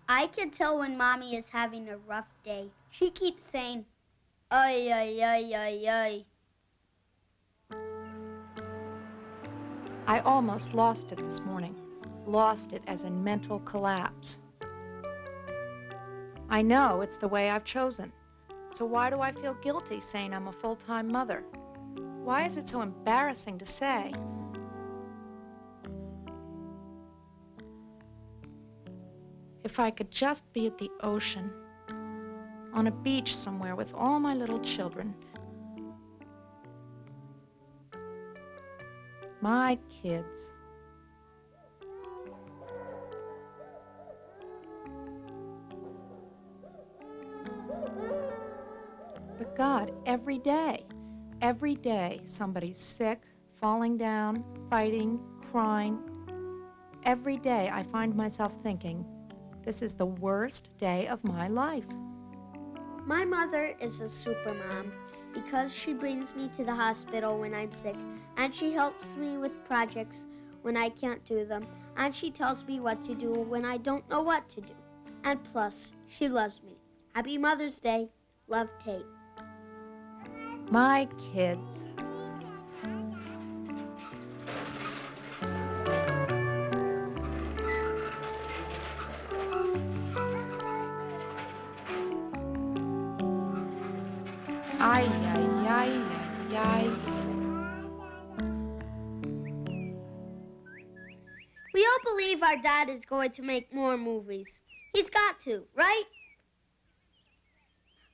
I can tell when Mommy is having a rough day. She keeps saying, ay, ay, ay, ay, ay. I almost lost it this morning. Lost it as in mental collapse. I know it's the way I've chosen. So why do I feel guilty saying I'm a full-time mother? Why is it so embarrassing to say? If I could just be at the ocean, on a beach somewhere with all my little children. My kids. But God, every day somebody's sick, falling down, fighting, crying. Every day I find myself thinking, this is the worst day of my life. My mother is a super mom because she brings me to the hospital when I'm sick, and she helps me with projects when I can't do them, and she tells me what to do when I don't know what to do. And plus, she loves me. Happy Mother's Day. Love, Tate. My kids. Ay, ay, ay, ay, ay. We all believe our dad is going to make more movies. He's got to, right?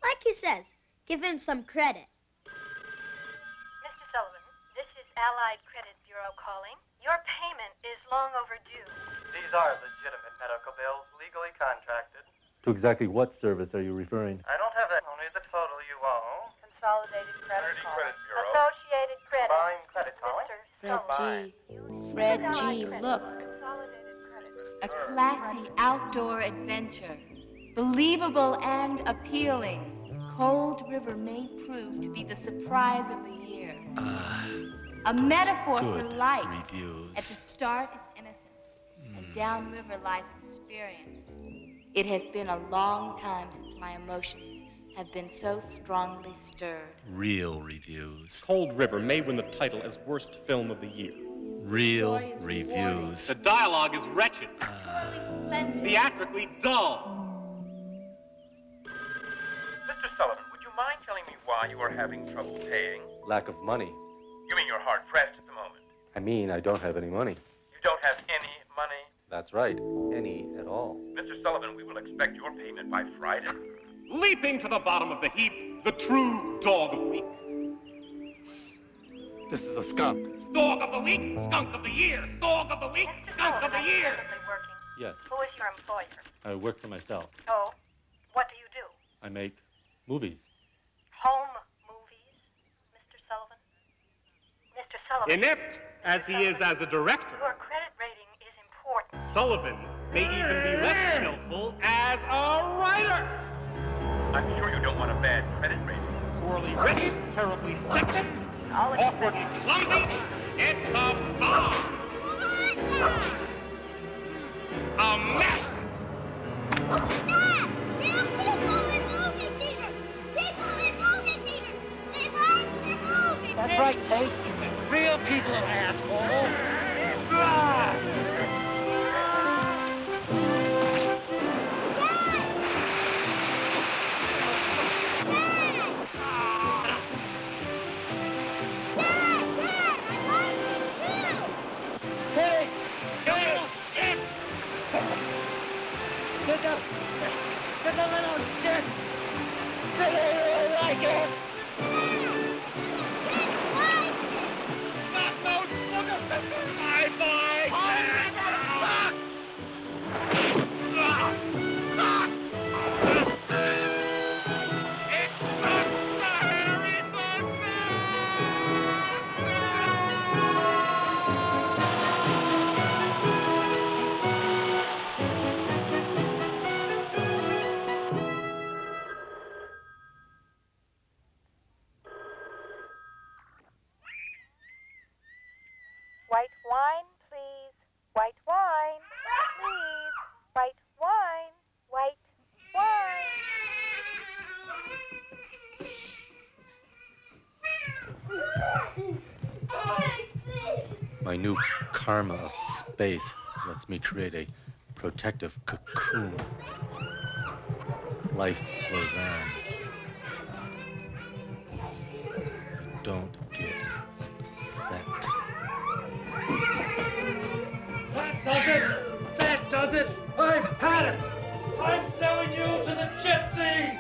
Like he says, give him some credit. Mr. Sullivan, this is Allied Credit Bureau calling. Your payment is long overdue. These are legitimate medical bills, legally contracted. To exactly what service are you referring? I don't have that. Only the total you owe. Consolidated Credit Credit Bureau. Associated Credit. Combined credit calling. Fred G, look. A classy outdoor adventure. Believable and appealing. Cold River may prove to be the surprise of the year. A metaphor for life. Reviews. At the start is innocence, and downriver lies experience. It has been a long time since my emotions have been so strongly stirred. Real reviews. Cold River may win the title as worst film of the year. Real reviews. The dialogue is wretched. Theatrically dull. Mr. Sullivan, would you mind telling me why you are having trouble paying? Lack of money. You mean you're hard-pressed at the moment? I mean, I don't have any money. You don't have any money? That's right. Any at all. Mr. Sullivan, we will expect your payment by Friday. Leaping to the bottom of the heap, the true dog of the week. This is a skunk. Dog of the week, skunk of the year. Dog of the week, skunk of the year. Yes, Who is your employer? I work for myself. Oh, what do you do? I make movies. Home movies, Mr. Sullivan? Mr. Sullivan. Inept as he is as a director, Your credit rating is important. Sullivan may even be less skillful as a writer. I'm sure you don't want a bad credit rating. Poorly written, terribly sexist, awkwardly clumsy. It's a bomb. A mess. That's right, Tate. Real people are assholes. Tate! Little shit! Get the little shit! They really like it! Stop those booger! Bye-bye! I'll never White wine, please. White wine, please. White wine. White wine. My new karma of space lets me create a protective cocoon. Life flows on. Don't get set. That does it! That does it! I've had it! I'm selling you to the gypsies!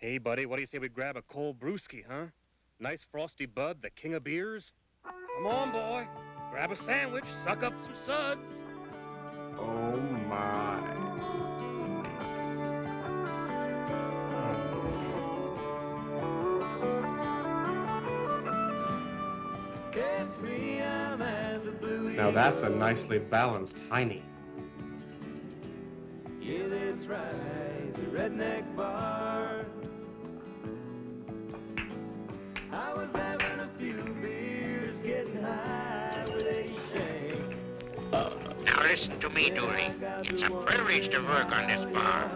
Hey, buddy, what do you say we grab a cold brewski, huh? Nice frosty bud, the king of beers? Come on, boy. Grab a sandwich, suck up some suds. Oh, my. Now that's a nicely balanced hiney. Yeah, that's right, the redneck bar. I was having a few beers, getting high with a shank. Now listen to me, Dooley. It's a privilege to work on this bar.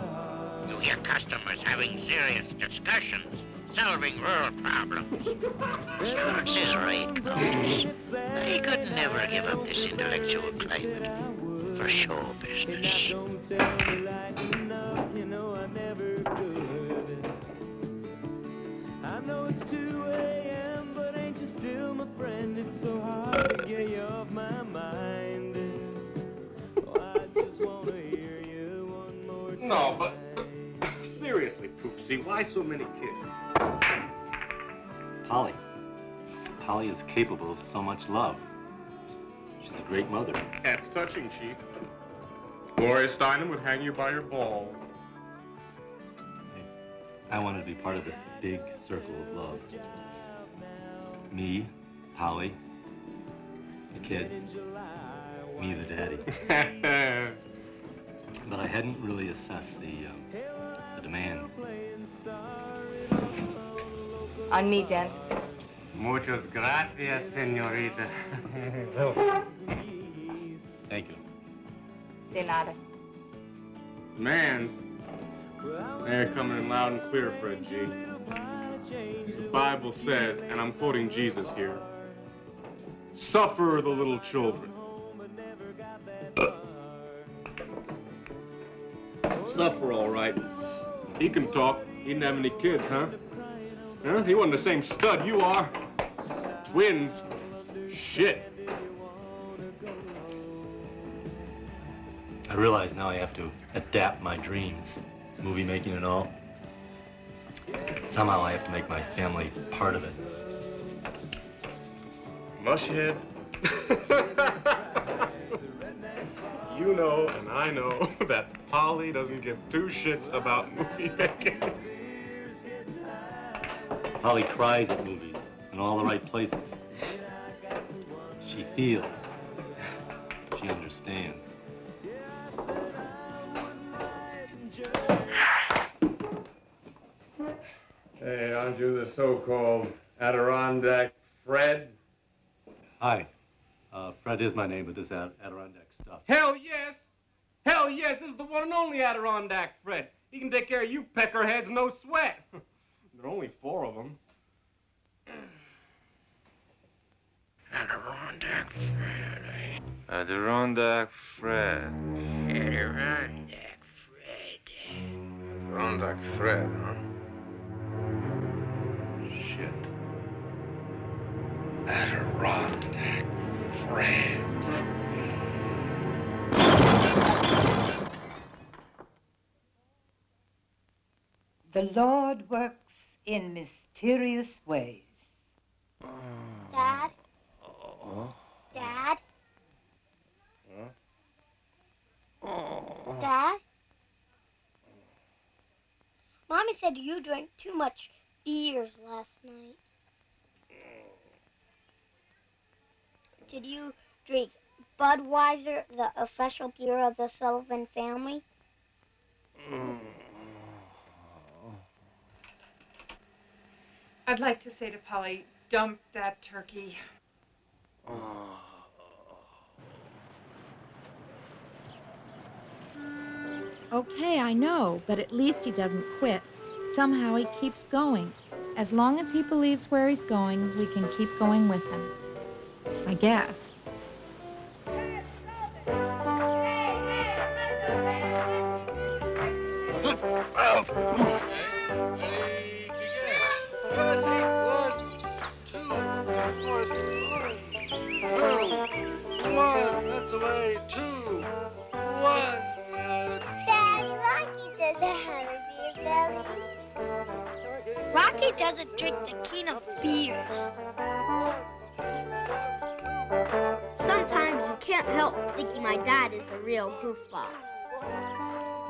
You hear customers having serious discussions, solving world problems. Cicerate goes. I could never give up this intellectual climate for show business. I know it's 2 a.m., but ain't you still my friend? It's so hard to get you off my mind. Oh, No, but seriously, Poopsie, why so many kids? Polly. Polly is capable of so much love. She's a great mother. That's touching, Chief. Gloria Steinem would hang you by your balls. I wanted to be part of this big circle of love. Me, Polly, the kids, me, the daddy. But I hadn't really assessed the demands. On me, gents. Muchas gracias, señorita. Thank you. De nada. Demands? They're coming in loud and clear, Fred G. The Bible says, and I'm quoting Jesus here, suffer the little children. Suffer, all right. He can talk. He didn't have any kids, huh? Huh? He wasn't the same stud you are. Twins. Shit. I realize now I have to adapt my dreams, movie making and all. Somehow I have to make my family part of it. Mushhead. You know, and I know, that Polly doesn't give two shits about movie making. Polly cries at movies in all the right places. She feels. She understands. Hey, aren't you the so-called Adirondack Fred? Hi. Fred is my name, but this Adirondack stuff. Hell yes! Hell yes, this is the one and only Adirondack Fred. He can take care of you peckerheads, no sweat. There are only 4 of them. Adirondack Fred, eh? Adirondack Fred. Adirondack Fred. Adirondack Fred, huh? Shit. Adirondack Fred. The Lord works in mysterious ways. Dad? Dad? Dad? Mommy said you drank too much beers last night. Did you drink Budweiser, the official beer of the Sullivan family? I'd like to say to Polly, dump that turkey. Okay, I know, but at least he doesn't quit. Somehow he keeps going. As long as he believes where he's going, we can keep going with him. I guess. That's away. 2, 1. Daddy, Rocky doesn't have a beer belly. Rocky doesn't drink the king of beers. Sometimes you can't help thinking my dad is a real goofball.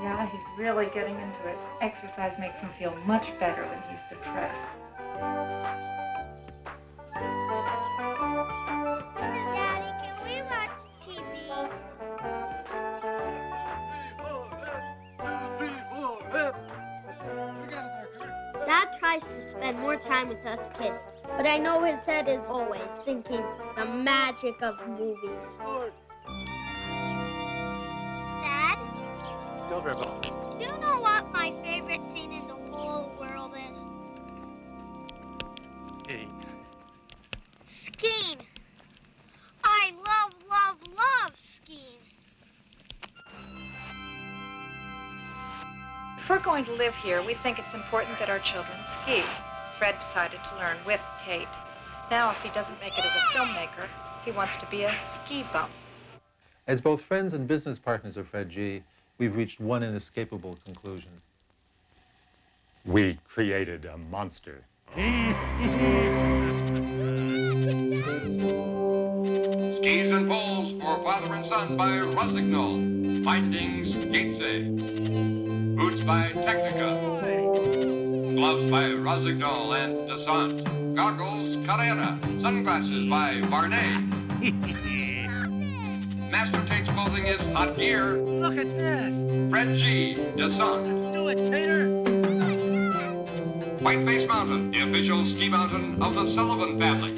Yeah, he's really getting into it. Exercise makes him feel much better when he's depressed. Daddy, can we watch TV? Dad tries to spend more time with us kids, but I know his head is always thinking the magic of movies. Dad? Do you know what my favorite scene in the whole world is? Skiing. I love, love, love skiing. If we're going to live here, we think it's important that our children ski. Fred decided to learn with Kate. Now, if he doesn't make it as a filmmaker, he wants to be a ski bum. As both friends and business partners of Fred G., we've reached one inescapable conclusion. We created a monster. Skis and Poles for Father and Son by Rossignol. Findings Gatesay. Boots by Technica. Gloves by Rossignol and Descent. Goggles Carrera. Sunglasses by Barney. Master Tate's clothing is Hot Gear. Look at this. Fred G. Descent. Let's do it, Tater. Whiteface Mountain, the official ski mountain of the Sullivan family.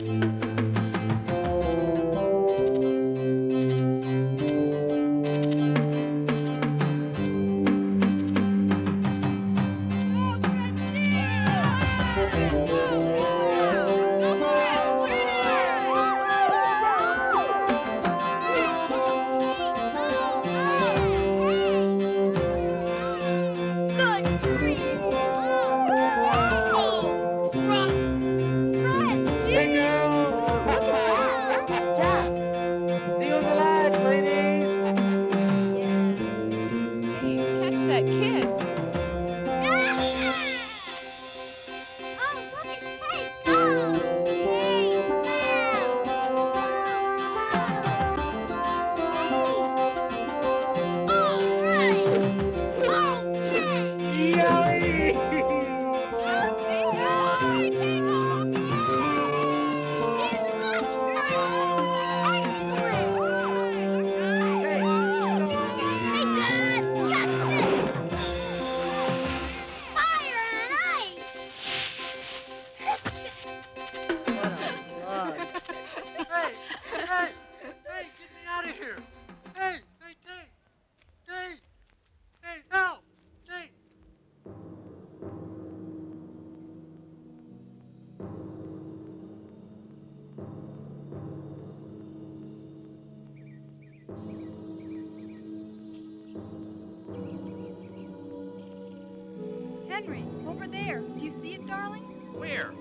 Henry, over there. Do you see it, darling? Where?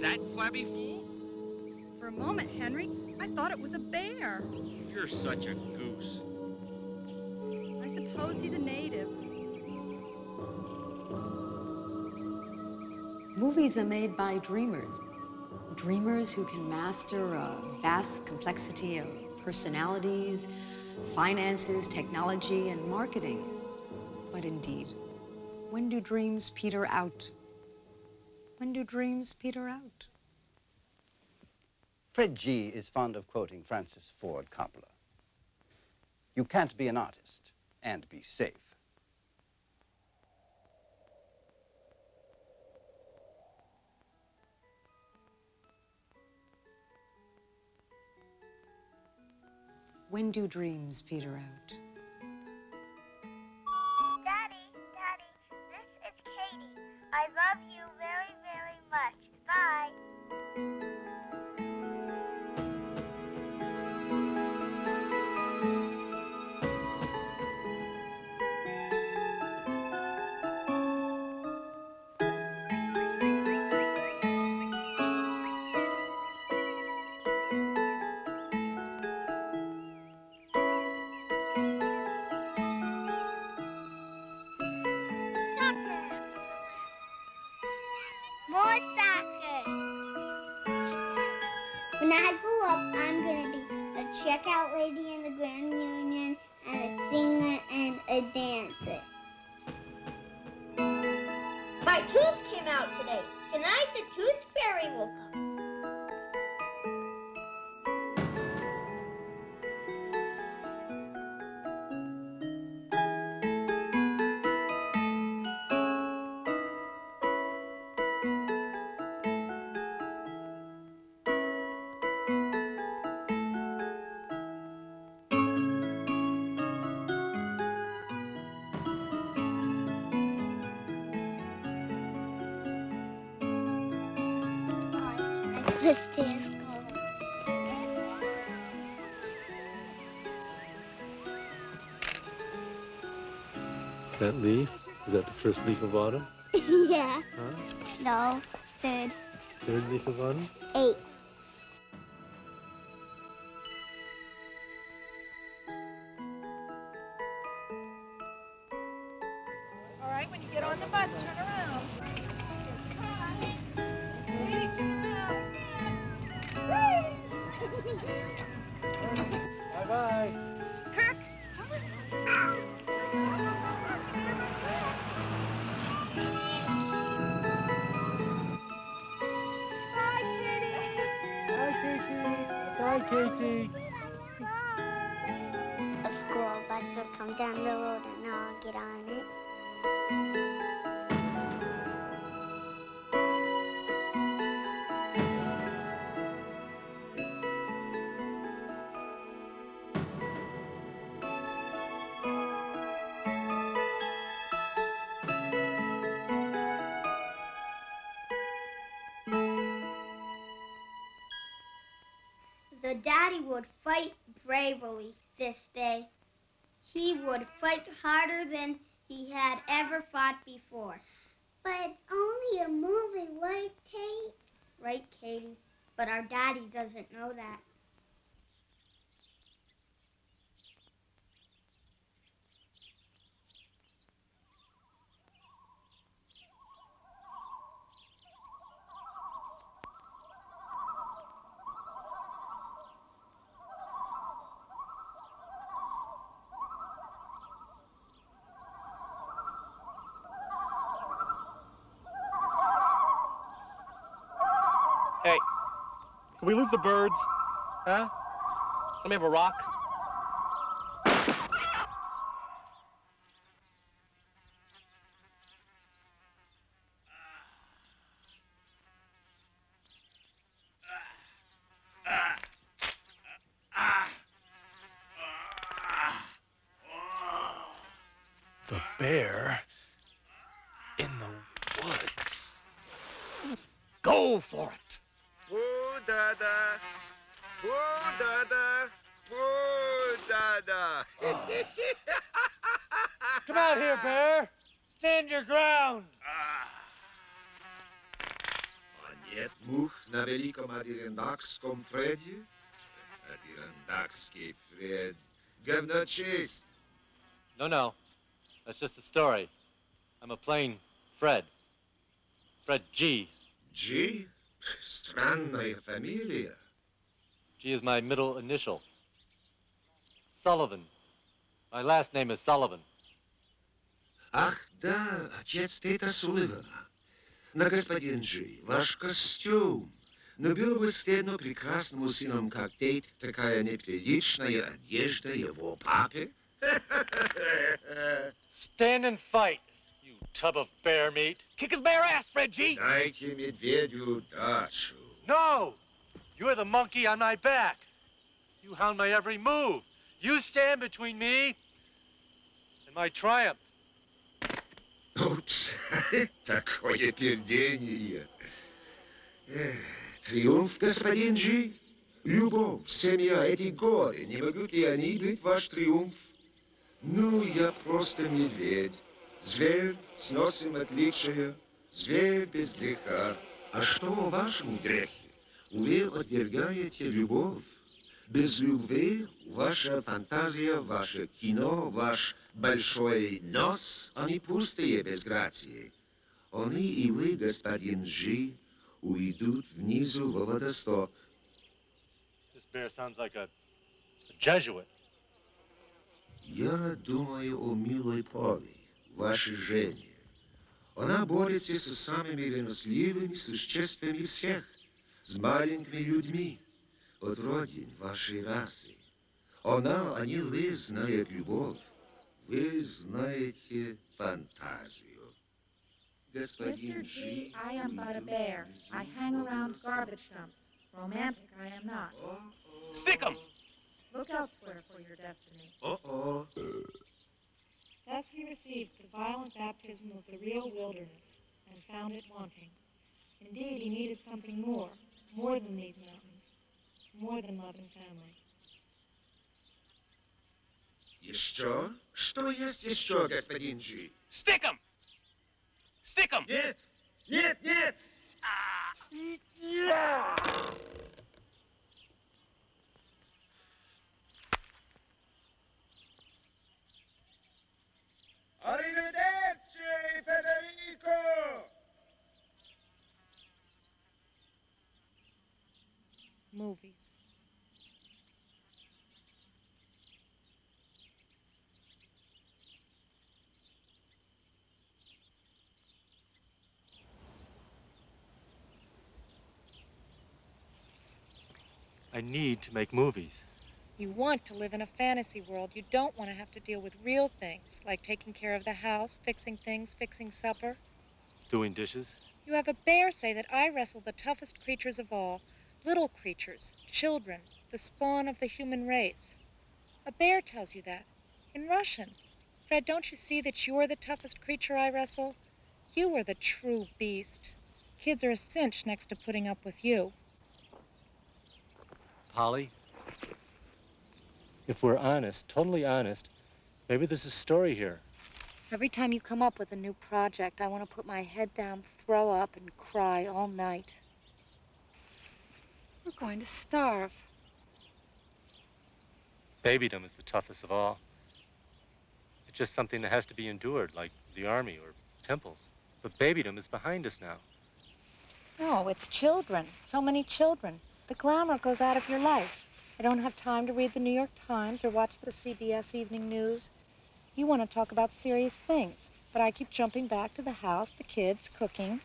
That flabby fool? For a moment, Henry, I thought it was a bear. You're such a goose. I suppose he's a native. Movies are made by dreamers. Dreamers who can master a vast complexity of personalities, finances, technology, and marketing. But indeed, when do dreams peter out? When do dreams peter out? Fred G. is fond of quoting Francis Ford Coppola. You can't be an artist and be safe. When do dreams peter out? Daddy, this is Katie. I love you very, very much. Bye. More soccer. When I grow up, I'm going to be a checkout lady in the Grand Union and a singer and a dancer. My tooth came out today. Tonight the tooth fairy will come. The stairs calling. That leaf, is that the first leaf of autumn? Yeah. Huh? No. Third. Third leaf of autumn? 8. right, when you get on the bus, turn around. Katie, turn around. Bye-bye. Kirk, come on. Bye, Katie. Bye, Katie. Bye, Katie. A school bus will come down the road and I'll get on it. The daddy would fight bravely this day. He would fight harder than he had ever fought before. But it's only a movie, right, Kate? Right, Katie. But our daddy doesn't know that. Hey, can we lose the birds? Huh? Somebody have a rock? The bear in the woods. Go for it! Poo-da-da, poo-da-da, poo-da-da. Come out here, bear. Stand your ground. A niet moeg na velikom adirendakskom Fredje? Adirendakski Fred. Give no chase. No. That's just the story. I'm a plain Fred. Fred G. G? Странная фамилия. G is my middle initial. Sullivan. My last name is Sullivan. Ах, да, отец Тейта Сулливана. Но, господин Джи, ваш костюм. Но было бы стыдно прекрасному сыном, как Тейт, такая неприличная одежда его папе. Stand and fight, you tub of bear meat. Kick his bare ass, Fred G. Дайте медведю дачу. No! You're the monkey on my back. You hound my every move. You stand between me and my triumph. Упс, такое пердение. Триумф, господин Джи. Любовь, семья, эти годы, не могут ли они быть ваш триумф? Ну, я просто медведь. Зверь с носом отличия, зверь без греха. А что в вашем грехе? Вы отвергаете любовь. Без любви ваша фантазия, ваше кино, ваш большой нос, они пустые безграции. Они и вы, господин Джи, уйдут внизу во водосток. This bear sounds like a Jesuit. Я думаю о милой Поле, вашей Жене. Она борется с самыми выносливыми существами всех, с маленькими людьми, от родин вашей расы. Они, вы, знают любовь, вы знаете фантазию. Mr. G, I am but a bear. I hang around garbage dumps. Romantic I am not. Stick 'em! Look elsewhere for your destiny. Uh-oh. Thus he received the violent baptism of the real wilderness and found it wanting. Indeed, he needed something more than these mountains, more than love and family. Еще? Что есть еще, господин Джи? Stick 'em! Stick 'em! Нет! Нет, нет! Arrivederci! movies. I need to make movies. You want to live in a fantasy world. You don't want to have to deal with real things, like taking care of the house, fixing things, fixing supper. Doing dishes. You have a bear say that I wrestle the toughest creatures of all, little creatures, children, the spawn of the human race. A bear tells you that, in Russian. Fred, don't you see that you're the toughest creature I wrestle? You are the true beast. Kids are a cinch next to putting up with you. Polly, if we're honest, totally honest, maybe there's a story here. Every time you come up with a new project, I want to put my head down, throw up, and cry all night. We're going to starve. Babydom is the toughest of all. It's just something that has to be endured, like the army or pimples. But babydom is behind us now. No, it's children. So many children. The glamour goes out of your life. I don't have time to read the New York Times or watch the CBS Evening News. You want to talk about serious things, but I keep jumping back to the house, the kids, cooking.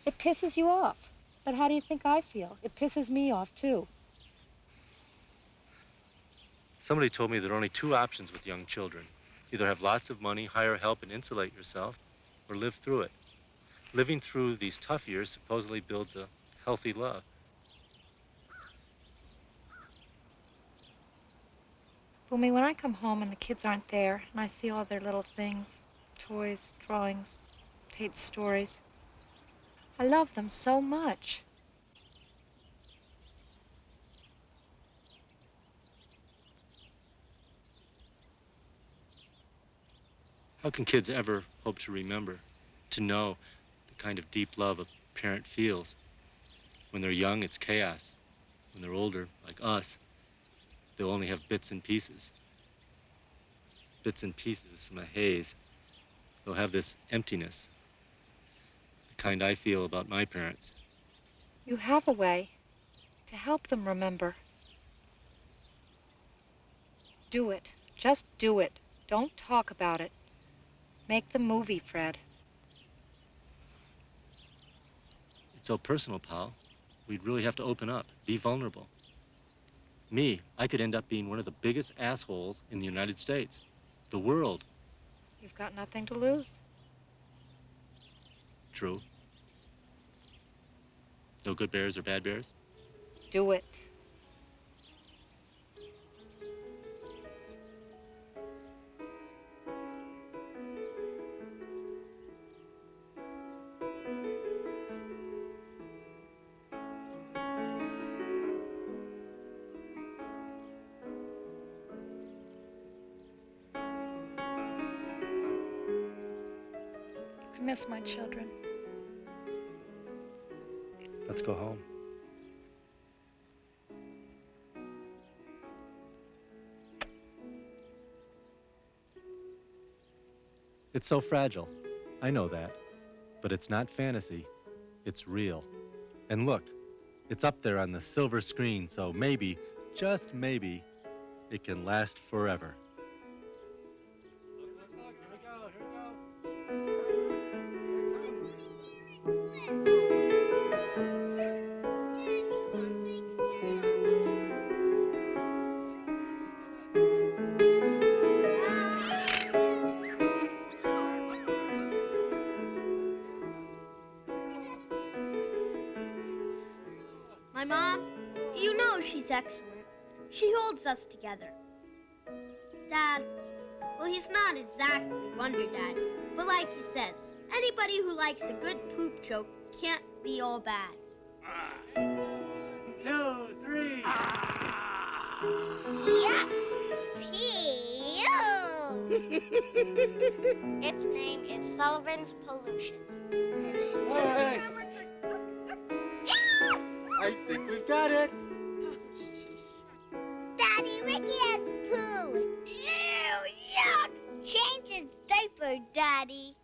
It pisses you off. But how do you think I feel? It pisses me off, too. Somebody told me there are only two options with young children. Either have lots of money, hire help, and insulate yourself, or live through it. Living through these tough years supposedly builds a healthy love. Boomy, when I come home and the kids aren't there, and I see all their little things, toys, drawings, Tate's stories, I love them so much. How can kids ever hope to remember, to know the kind of deep love a parent feels? When they're young, it's chaos. When they're older, like us, they'll only have bits and pieces. Bits and pieces from a haze. They'll have this emptiness, the kind I feel about my parents. You have a way to help them remember. Do it. Just do it. Don't talk about it. Make the movie, Fred. It's so personal, pal. We'd really have to open up, be vulnerable. Me, I could end up being one of the biggest assholes in the United States. The world. You've got nothing to lose. True. No good bears or bad bears? Do it. I miss my children. Let's go home. It's so fragile. I know that. But it's not fantasy. It's real. And look, it's up there on the silver screen, so maybe, just maybe, it can last forever. My mom, you know she's excellent. She holds us together. Dad, well, he's not exactly Wonder Dad, but like he says, anybody who likes a good poop joke can't be all bad. 2, 3. Yeah. Pee. Its name is Sullivan's Pollution. All right. I think we've got it. Daddy, Ricky has poo. Ew, yuck. Change his diaper, Daddy.